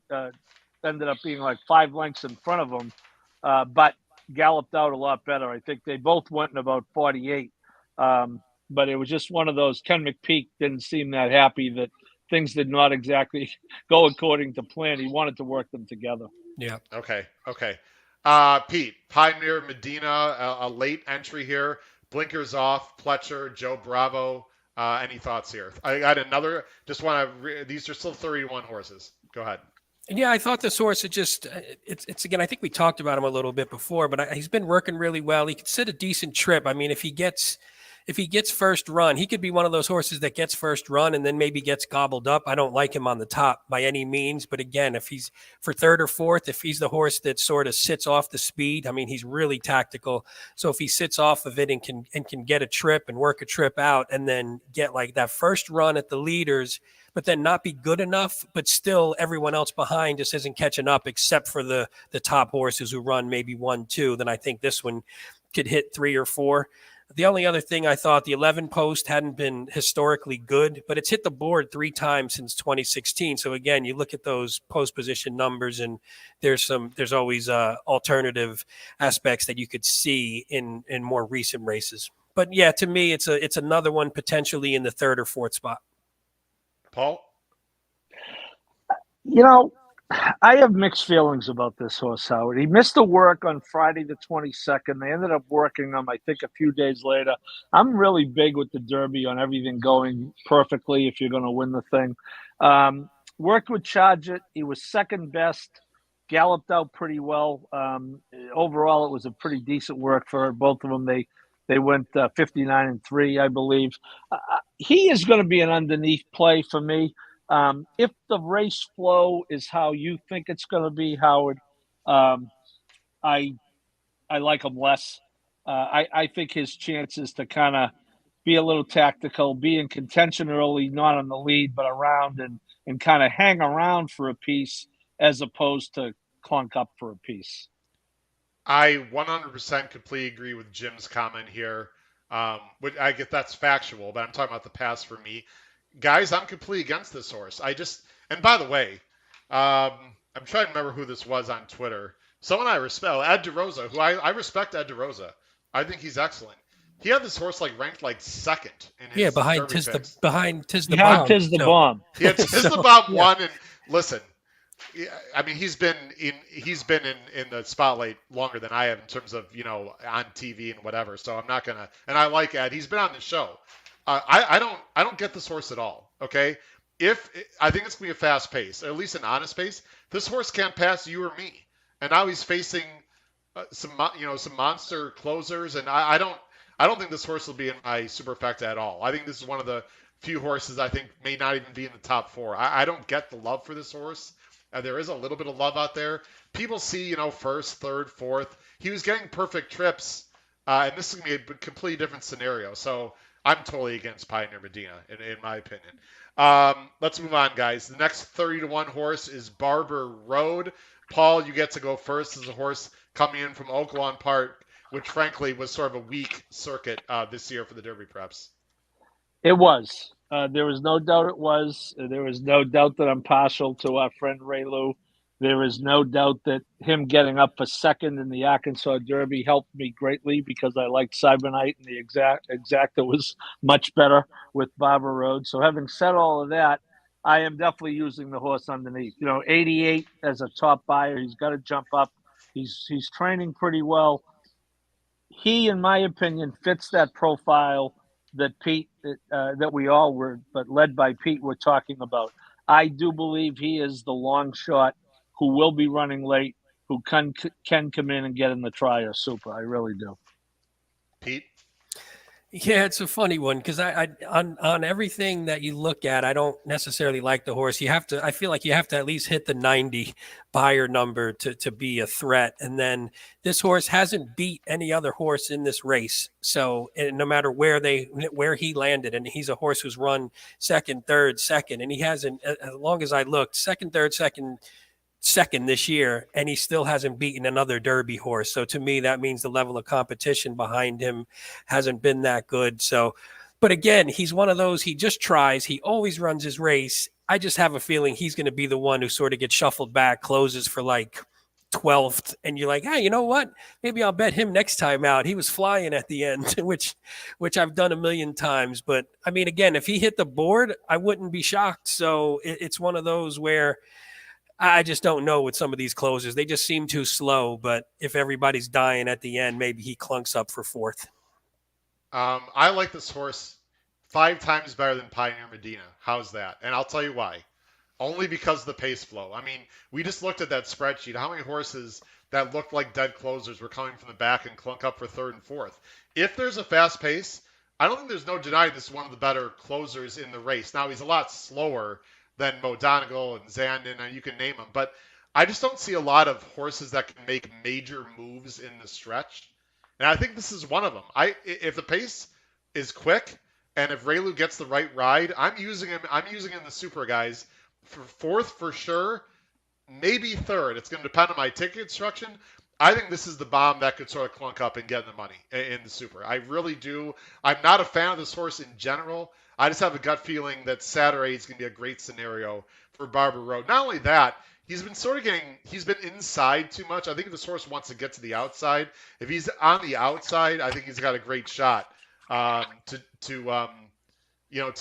B: ended up being like 5 lengths in front of him, but galloped out a lot better. I think they both went in about 48. But it was just one of those. Ken McPeak didn't seem that happy that things did not exactly go according to plan. He wanted to work them together.
C: Yeah.
A: Okay. Pete, Pioneer Medina, a late entry here. Blinkers off, Pletcher, Joe Bravo. Any thoughts here? I got another. Just want to. These are still 31 horses. Go ahead.
C: Yeah, I thought this horse, it's again, I think we talked about him a little bit before, but he's been working really well. He could sit a decent trip. I mean, if he gets first run, he could be one of those horses that gets first run and then maybe gets gobbled up. I don't like him on the top by any means. But again, if he's for 3rd or 4th, if he's the horse that sort of sits off the speed, I mean, he's really tactical. So if he sits off of it and can get a trip and work a trip out and then get like that first run at the leaders, but then not be good enough, but still everyone else behind just isn't catching up except for the top horses who run maybe 1, 2, then I think this one could hit 3 or 4. The only other thing I thought, the 11 post hadn't been historically good, but it's hit the board 3 times since 2016. So again, you look at those post position numbers and there's always alternative aspects that you could see in more recent races. But yeah, to me, it's another one potentially in the 3rd or 4th spot.
A: Paul?
B: I have mixed feelings about this horse, Howard. He missed the work on Friday the 22nd. They ended up working him, I think, a few days later. I'm really big with the Derby on everything going perfectly if you're going to win the thing. Worked with Charge It. He was second best galloped out pretty well. Overall, it was a pretty decent work for both of them. They went 59-3, I believe. He is going to be an underneath play for me. If the race flow is how you think it's going to be, Howard, um, I I like him less. I think his chances to kind of be a little tactical, be in contention early, not on the lead, but around and kind of hang around for a piece as opposed to clunk up for a piece.
A: I 100% completely agree with Jim's comment here. Which I get that's factual, but I'm talking about the pass for me. Guys, I'm completely against this horse. And by the way, I'm trying to remember who this was on Twitter. Someone I respect, Ed DeRosa, who I respect Ed DeRosa. I think he's excellent. He had this horse ranked second in his
C: behind
A: Derby picks.
C: Tis the
B: He had
C: Bomb.
B: Tis the Bomb.
A: He had Tiz the Bomb one, and listen, I mean, he's been in the spotlight longer than I have in terms of on TV and whatever. So I'm not gonna. And I like Ed. He's been on the show. I don't get this horse at all. Okay, if I think it's gonna be a fast pace, or at least an honest pace. This horse can't pass you or me, and now he's facing some monster closers, and I don't think this horse will be in my superfecta at all. I think this is one of the few horses I think may not even be in the top four. I don't get the love for this horse. There is a little bit of love out there. People see, first, third, fourth. He was getting perfect trips, and this is going to be a completely different scenario. So I'm totally against Pioneer Medina, in my opinion. Let's move on, guys. The next 30-1 horse is Barber Road. Paul, you get to go first. This is a horse coming in from Oaklawn Park, which frankly was sort of a weak circuit this year for the Derby preps.
B: It was. There was no doubt it was. There was no doubt that I'm partial to our friend Ray Lou. There is no doubt that him getting up for second in the Arkansas Derby helped me greatly because I liked Cybernight and the exacta was much better with Barber Road. So having said all of that, I am definitely using the horse underneath. 88 as a top buyer. He's got to jump up. He's training pretty well. He, in my opinion, fits that profile that Pete, that we all were, but led by Pete, we're talking about. I do believe he is the long shot who will be running late, who can come in and get in the Tri or Super. I really do.
A: Pete?
C: Yeah, it's a funny one because I on everything that you look at, I don't necessarily like the horse. I feel like you have to at least hit the 90 buyer number to be a threat. And then this horse hasn't beat any other horse in this race. So no matter where he landed, and he's a horse who's run second, third, second, and he hasn't, as long as I looked, second, third, second this year, and he still hasn't beaten another Derby horse. So to me, that means the level of competition behind him hasn't been that good. So, but again, he's one of those, he just tries. He always runs his race. I just have a feeling he's going to be the one who sort of gets shuffled back, closes for 12th, and you're like, hey, you know what? Maybe I'll bet him next time out. He was flying at the end, which I've done a million times. But I mean, again, if he hit the board, I wouldn't be shocked. So it's one of those where I just don't know with some of these closers. They just seem too slow. But if everybody's dying at the end, maybe he clunks up for fourth.
A: I like this horse 5 times better than Pioneer Medina. How's that? And I'll tell you why. Only because of the pace flow. I mean, we just looked at that spreadsheet. How many horses that looked like dead closers were coming from the back and clunk up for third and fourth? If there's a fast pace, I don't think there's no denying this is one of the better closers in the race. Now, he's a lot slower than Mo Donegal and Zandon, and you can name them. But I just don't see a lot of horses that can make major moves in the stretch. And I think this is one of them. If the pace is quick and if Raylu gets the right ride, I'm using him in the super guys for fourth for sure, maybe third. It's going to depend on my ticket instruction. I think this is the bomb that could sort of clunk up and get the money in the super. I really do. I'm not a fan of this horse in general. I just have a gut feeling that Saturday is going to be a great scenario for Barber Road. Not only that, he's been inside too much. I think if this horse wants to get to the outside, if he's on the outside, I think he's got a great shot to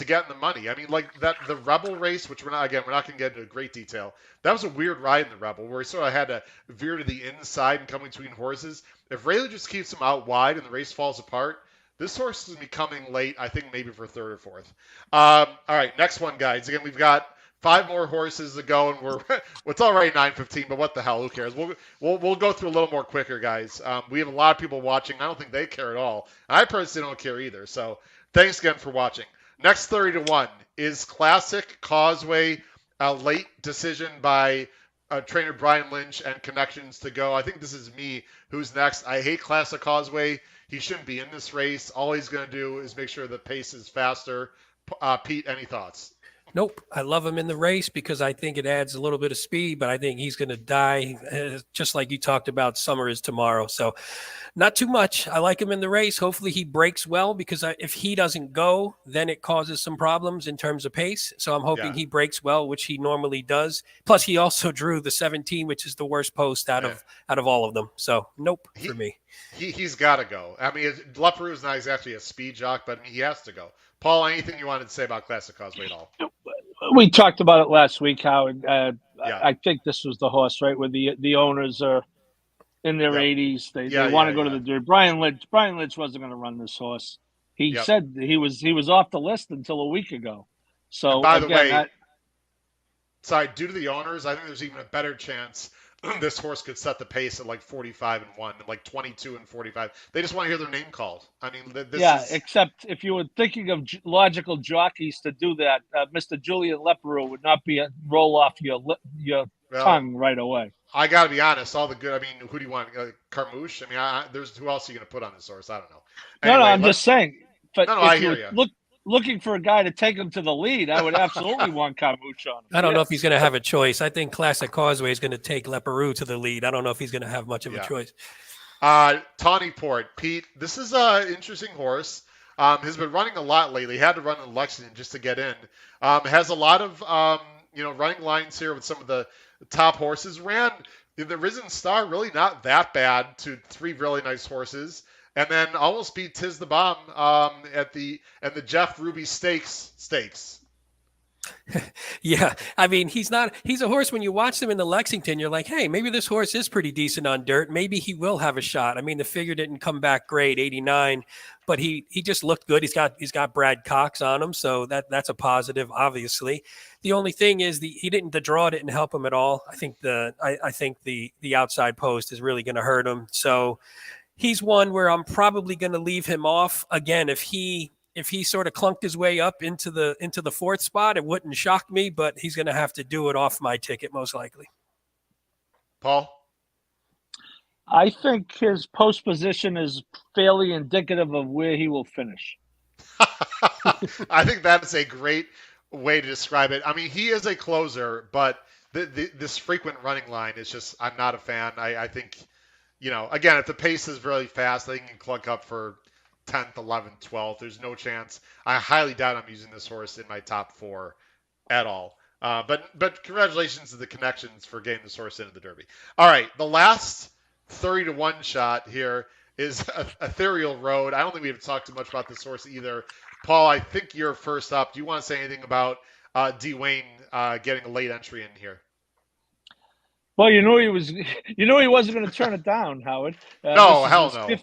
A: get in the money. I mean, like the Rebel race, which we're not going to get into great detail. That was a weird ride in the Rebel where he sort of had to veer to the inside and come between horses. If Rayleigh just keeps him out wide and the race falls apart, this horse is going to be coming late, I think maybe for third or fourth. All right, next one, guys. Again, we've got 5 more horses to go, and we're it's already 9:15. But what the hell? Who cares? We'll go through a little more quicker, guys. We have a lot of people watching. I don't think they care at all. I personally don't care either. So thanks again for watching. Next 30-1 is Classic Causeway, a late decision by trainer Brian Lynch and connections to go. I think this is me who's next. I hate Classic Causeway. He shouldn't be in this race. All he's going to do is make sure the pace is faster. Pete, any thoughts?
C: Nope. I love him in the race because I think it adds a little bit of speed, but I think he's going to die just like you talked about. Summer is tomorrow. So not too much. I like him in the race. Hopefully he breaks well because if he doesn't go, then it causes some problems in terms of pace. So I'm hoping he breaks well, which he normally does. Plus he also drew the 17, which is the worst post out of all of them. So nope for me.
A: He's got to go. I mean, Leperoux is not exactly a speed jock, but I mean, he has to go. Paul, anything you wanted to say about Classic Causeway at all?
B: We talked about it last week, Howard. I think this was the horse, right, where the owners are in their 80s. They want to go to the Derby. Brian Lynch wasn't going to run this horse. He said he was off the list until a week ago. So
A: and by the way, due to the owners, I think there's even a better chance this horse could set the pace at like 45-1, like 22-45. They just want to hear their name called. I mean,
B: except if you were thinking of logical jockeys to do that, Mr. Julian Leperoux would not be roll off your tongue right away.
A: I got to be honest. All the good. I mean, who do you want? Carmouche? I mean, there's who else are you going to put on this horse? I don't know.
B: Anyway, I'm just saying. But
A: I hear you.
B: Looking for a guy to take him to the lead, I would absolutely want Carmouche on him.
C: I don't know if he's going to have a choice. I think Classic Causeway is going to take Leperoux to the lead. I don't know if he's going to have much of a choice.
A: Tawny Port. Pete, this is an interesting horse. Has been running a lot lately. Had to run in Lexington just to get in. Has a lot of running lines here with some of the top horses. Ran the Risen Star, really not that bad to 3 really nice horses. And then almost beat Tiz the Bomb at the Jeff Ruby Stakes.
C: Yeah, I mean, he's a horse. When you watch him in the Lexington, you're like, hey, maybe this horse is pretty decent on dirt. Maybe he will have a shot. I mean, the figure didn't come back great, 89, but he just looked good. He's got Brad Cox on him, so that's a positive, obviously. The only thing is the draw didn't help him at all. I think the outside post is really going to hurt him. So he's one where I'm probably going to leave him off. Again, if he sort of clunked his way up into the 4th spot, it wouldn't shock me, but he's going to have to do it off my ticket most likely.
A: Paul?
B: I think his post position is fairly indicative of where he will finish.
A: I think that is a great way to describe it. I mean, he is a closer, but this frequent running line is just, I'm not a fan. I think, again, if the pace is really fast, they can clunk up for 10th, 11th, 12th. There's no chance. I highly doubt I'm using this horse in my top 4 at all. But congratulations to the connections for getting this horse into the Derby. All right, the last 30-1 shot here is Ethereal Road. I don't think we have talked too much about this horse either. Paul, I think you're first up. Do you want to say anything about D. Wayne getting a late entry in here?
B: Well, he wasn't going to turn it down, Howard.
A: No, hell no.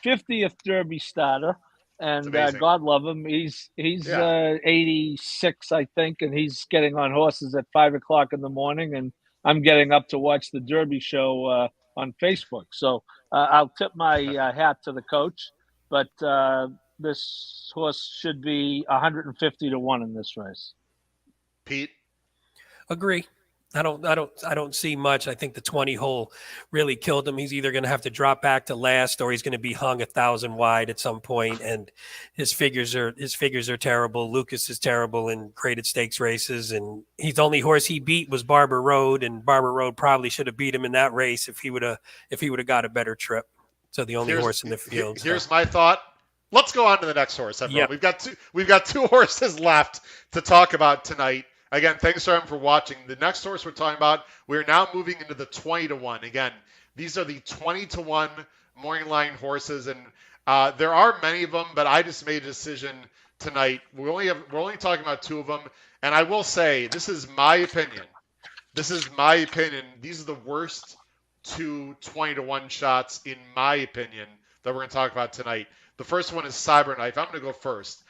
B: 50th Derby starter, and God love him. He's 86, I think, and he's getting on horses at 5:00 in the morning, and I'm getting up to watch the Derby show on Facebook. So I'll tip my hat to the coach, but this horse should be 150-1 in this race.
A: Pete?
C: Agree. I don't see much. I think the 20 hole really killed him. He's either going to have to drop back to last or he's going to be hung 1,000 wide at some point. And his figures are terrible. Lucas is terrible in graded stakes races. And the only horse he beat was Barber Road, and Barber Road probably should have beat him in that race if he would have got a better trip. So the only horse in the field.
A: Here's my thought. Let's go on to the next horse. Yep. We've got 2 horses left to talk about tonight. Again, thanks everyone for watching. The next horse we're talking about, we're now moving into the 20-1. Again, these are the 20-1 morning line horses, and there are many of them, but I just made a decision tonight. We're only talking about 2 of them, and I will say this is my opinion. These are the worst 2 20-1 shots in my opinion that we're going to talk about tonight. The first one is Cyberknife. I'm going to go first.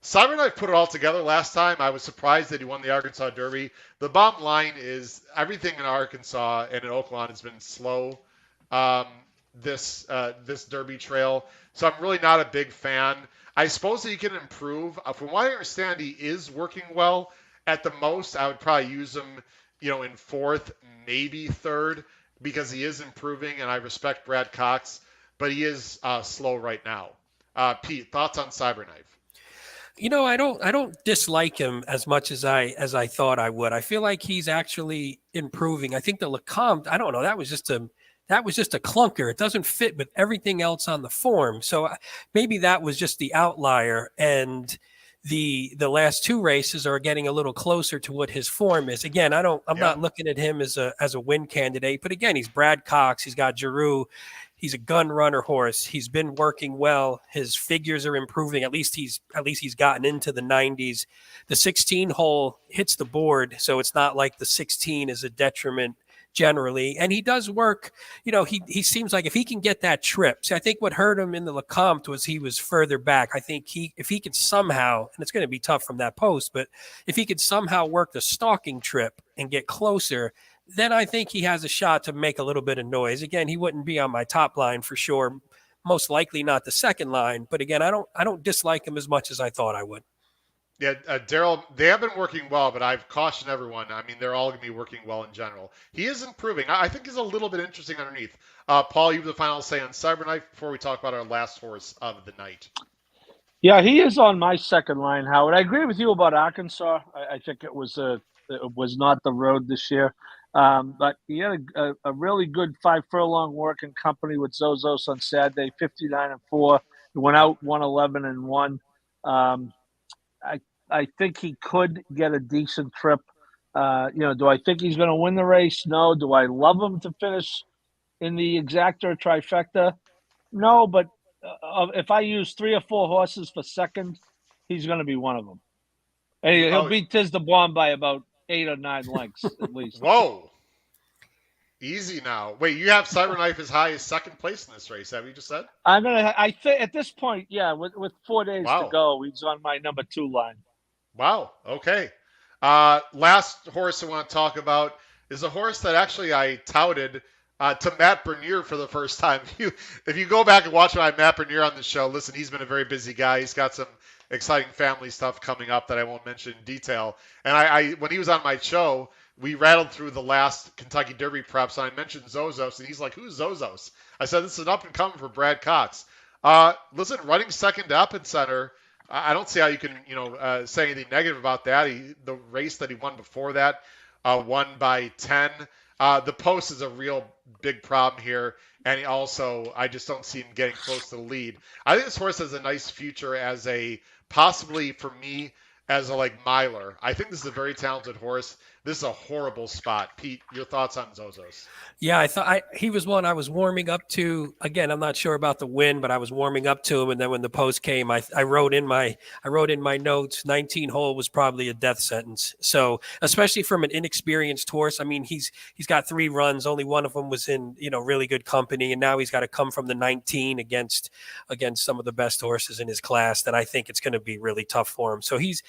A: Cyberknife put it all together last time. I was surprised that he won the Arkansas Derby. The bottom line is everything in Arkansas and in Oakland has been slow um, this Derby trail, so I'm really not a big fan. I suppose that he can improve. From what I understand, he is working well. At the most, I would probably use him, in fourth, maybe third, because he is improving, and I respect Brad Cox, but he is slow right now. Pete, thoughts on Cyberknife?
C: I don't dislike him as much as I thought I would. I feel like he's actually improving. I think the Lecomte, I don't know, that was just a clunker. It doesn't fit with everything else on the form. So maybe that was just the outlier, and the last two races are getting a little closer to what his form is. Again, I'm
A: Yeah.
C: not looking at him as a win candidate, but again, he's Brad Cox, he's got Giroux. He's a gun runner horse. He's been working well. His figures are improving. At least he's gotten into the 90s. The 16 hole hits the board, so it's not like the 16 is a detriment generally. And he does work. He seems like if he can get that trip. See, I think what hurt him in the Lecomte was he was further back. I think if he could somehow, and it's going to be tough from that post, but if he could somehow work the stalking trip and get closer, then I think he has a shot to make a little bit of noise. Again, he wouldn't be on my top line for sure. Most likely not the second line, but again, I don't dislike him as much as I thought I would.
A: Yeah, Daryl, they have been working well, but I've cautioned everyone. I mean, they're all going to be working well in general. He is improving. I think he's a little bit interesting underneath. Paul, you have the final say on Cyberknife before we talk about our last horse of the night.
B: Yeah, he is on my second line, Howard. I agree with you about Arkansas. I think it was not the road this year, but he had a really good 5 furlong working company with Zozos on Saturday, 59-4. He went
A: Yeah.
B: out 111-1. Um, I I think he could get a decent trip. Do I think he's going to win the race? No. Do I love him to finish in the exacta trifecta? No, but if I use 3 or 4 horses for second, he's going to be one of them. And he'll
A: Oh,
B: beat Tiz the Bomb by about 8 or 9 lengths at least.
A: whoa. Easy now. Wait, you have Cyberknife as high as second place in this race, have you just said?
B: I think at this point, yeah, with 4 days to
A: Wow.
B: go, he's on my number 2 line.
A: Wow. Okay. Last horse I want to talk about is a horse that actually I touted to Matt Bernier for the first time. If you go back and watch my Matt Bernier on the show, listen, he's been a very busy guy. He's got some exciting family stuff coming up that I won't mention in detail. And I when he was on my show, we rattled through the last Kentucky Derby preps, and I mentioned Zozos, and he's like, "Who's Zozos?" I said, "This is an up and coming for Brad Cox." Listen, running second to Epicenter. I don't see how you can, say anything negative about that. The race that he won before that, won by 10. The post is a real big problem here, and I just don't see him getting close to the lead. I think this horse has a nice future as possibly for me, as a like miler. I think this is a very talented horse. This is a horrible spot. Pete, your thoughts on Zozos?
C: Yeah, I thought he was one I was warming up to. Again, I'm not sure about the win, but I was warming up to him. And then when the post came, I wrote in my notes, 19 hole was probably a death sentence. So especially from an inexperienced horse, I mean, he's got 3 runs. Only one of them was in really good company, and now he's got to come from the 19 against some of the best horses in his class. That I think it's going to be really tough for him. So he's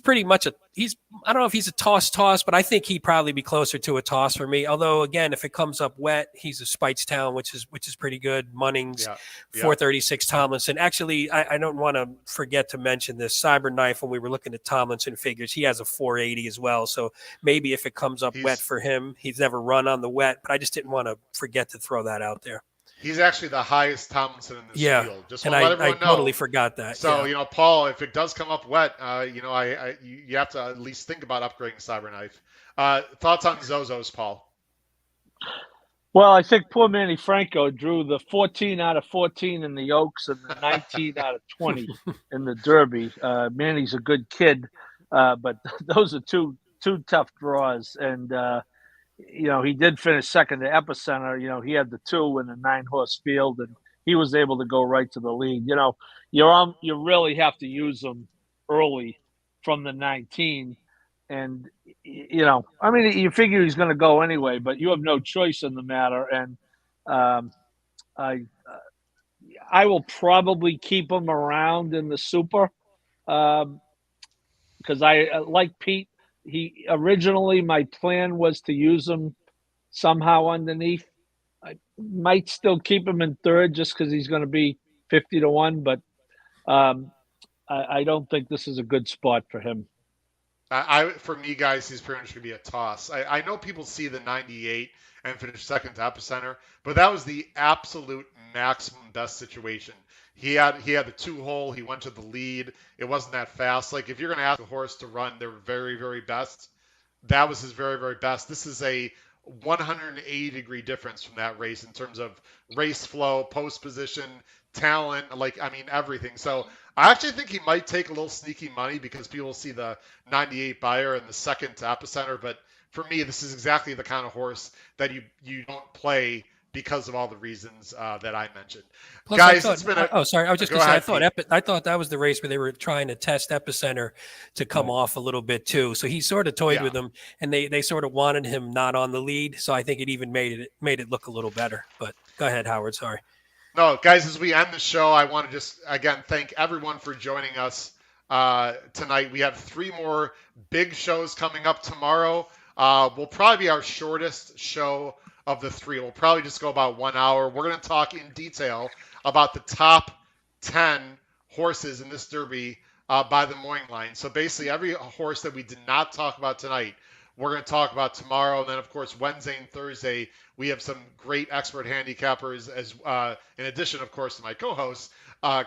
C: pretty much I don't know if he's a toss, but I think he'd probably be closer to a toss for me. Although again, if it comes up wet, he's a Speightstown, which is pretty good. Munnings,
A: Yeah, yeah.
C: 436 Tomlinson. Actually, I don't want to forget to mention this. Cyberknife, when we were looking at Tomlinson figures, he has a 480 as well. So maybe if it comes up wet
A: He's
C: for him, he's never run on the wet, but I just didn't want to forget to throw that out there.
A: he's actually the highest Tomlinson in this
C: Yeah.
A: field. Just
C: And
A: want to let
C: I
A: everyone know.
C: totally forgot that.
A: So,
C: Yeah.
A: Paul, if it does come up wet, you have to at least think about upgrading Cyberknife. Thoughts on Zozos, Paul?
B: Well, I think poor Manny Franco drew the 14 out of 14 in the Oaks and the 19 out of 20 in the Derby. Manny's a good kid, but those are two tough draws. And he did finish second to Epicenter. He had the 2 in a 9-horse field, and he was able to go right to the lead. You really have to use them early from the 19. And, you figure he's going to go anyway, but you have no choice in the matter. And I will probably keep him around in the Super. because I like Pete. He originally, my plan was to use him somehow underneath. I might still keep him in third just because he's going to be 50-1, but um, I don't think this is a good spot for him.
A: For me, guys, he's pretty much going to be a toss. I know people see the 98 and finish second to Epicenter, but that was the absolute maximum best situation. He had the 2-hole. He went to the lead. It wasn't that fast. Like if you're going to ask a horse to run their very very best, that was his very very best. This is a 180-degree difference from that race in terms of race flow, post position, talent, like I mean everything. So I actually think he might take a little sneaky money because people see the 98 buyer and the second to Epicenter. But for me, this is exactly the kind of horse that you don't play because of all the reasons that I mentioned.
C: Plus,
A: Guys,
C: I
A: it's been
C: thought,
A: a.
C: sorry, I was just
A: Go
C: going to say,
A: ahead, Pete.
C: I thought that was the race where they were trying to test Epicenter to come off a little bit too. So he sort of toyed
A: Yeah.
C: with them, and they sort of wanted him not on the lead. So I think it even made it look a little better. But go ahead, Howard. Sorry.
A: No, guys, as we end the show, I want to just again thank everyone for joining us tonight. We have 3 more big shows coming up tomorrow. Will probably be our shortest show of the 3. We'll probably just go about 1 hour. We're going to talk in detail about the top 10 horses in this Derby by the morning line. So basically, every horse that we did not talk about tonight, we're going to talk about tomorrow. And then, of course, Wednesday and Thursday, we have some great expert handicappers, as in addition, of course, to my co-hosts,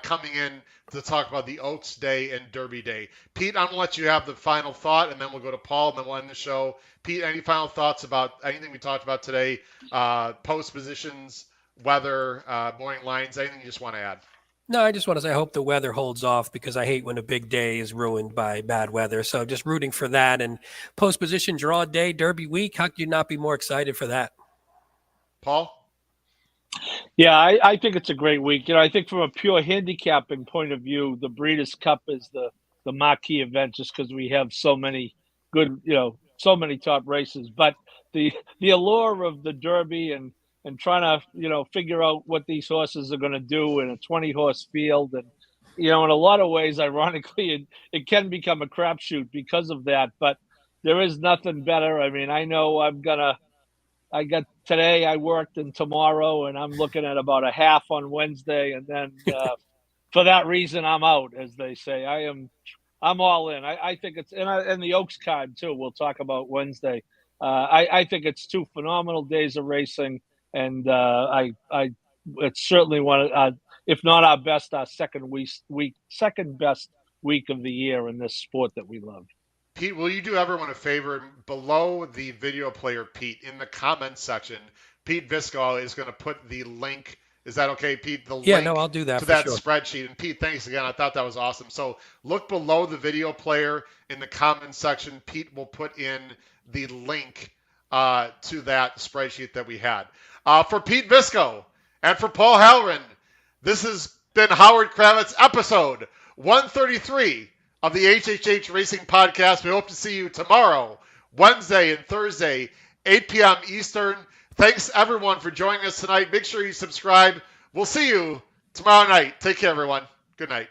A: coming in to talk about the Oaks Day and Derby Day. Pete, I'm going to let you have the final thought, and then we'll go to Paul, and then we'll end the show. Pete, any final thoughts about anything we talked about today? Post positions, weather, morning lines, anything you just want to add?
C: No, I just want to say I hope the weather holds off because I hate when a big day is ruined by bad weather. So just rooting for that. And post position draw day, Derby week. How could you not be more excited for that?
A: Paul?
B: Yeah, I think it's a great week. I think from a pure handicapping point of view, the Breeders' Cup is the marquee event just because we have so many good, so many top races. But the allure of the Derby and trying to, figure out what these horses are going to do in a 20-horse field. And, in a lot of ways, ironically, it can become a crapshoot because of that. But there is nothing better. I mean, I know I got today, I worked, and tomorrow, and I'm looking at about a half on Wednesday. And then for that reason, I'm out, as they say. I'm all in. I think it's, and the Oaks card, too, we'll talk about Wednesday. I think it's 2 phenomenal days of racing. And it's certainly one of, if not our best, our second best week of the year in this sport that we love.
A: Pete, will you do everyone a favor? Below the video player, Pete, in the comments section, Pete Visco is going to put the link. Is that okay, Pete? The link
C: I'll do that
A: to
C: for
A: that
C: sure.
A: spreadsheet. And Pete, thanks again. I thought that was awesome. So look below the video player in the comments section. Pete will put in the link to that spreadsheet that we had. For Pete Visco and for Paul Halloran, this has been Howard Kravitz episode 133 of the HHH Racing Podcast. We hope to see you tomorrow, Wednesday and Thursday, 8 p.m. Eastern. Thanks, everyone, for joining us tonight. Make sure you subscribe. We'll see you tomorrow night. Take care, everyone. Good night.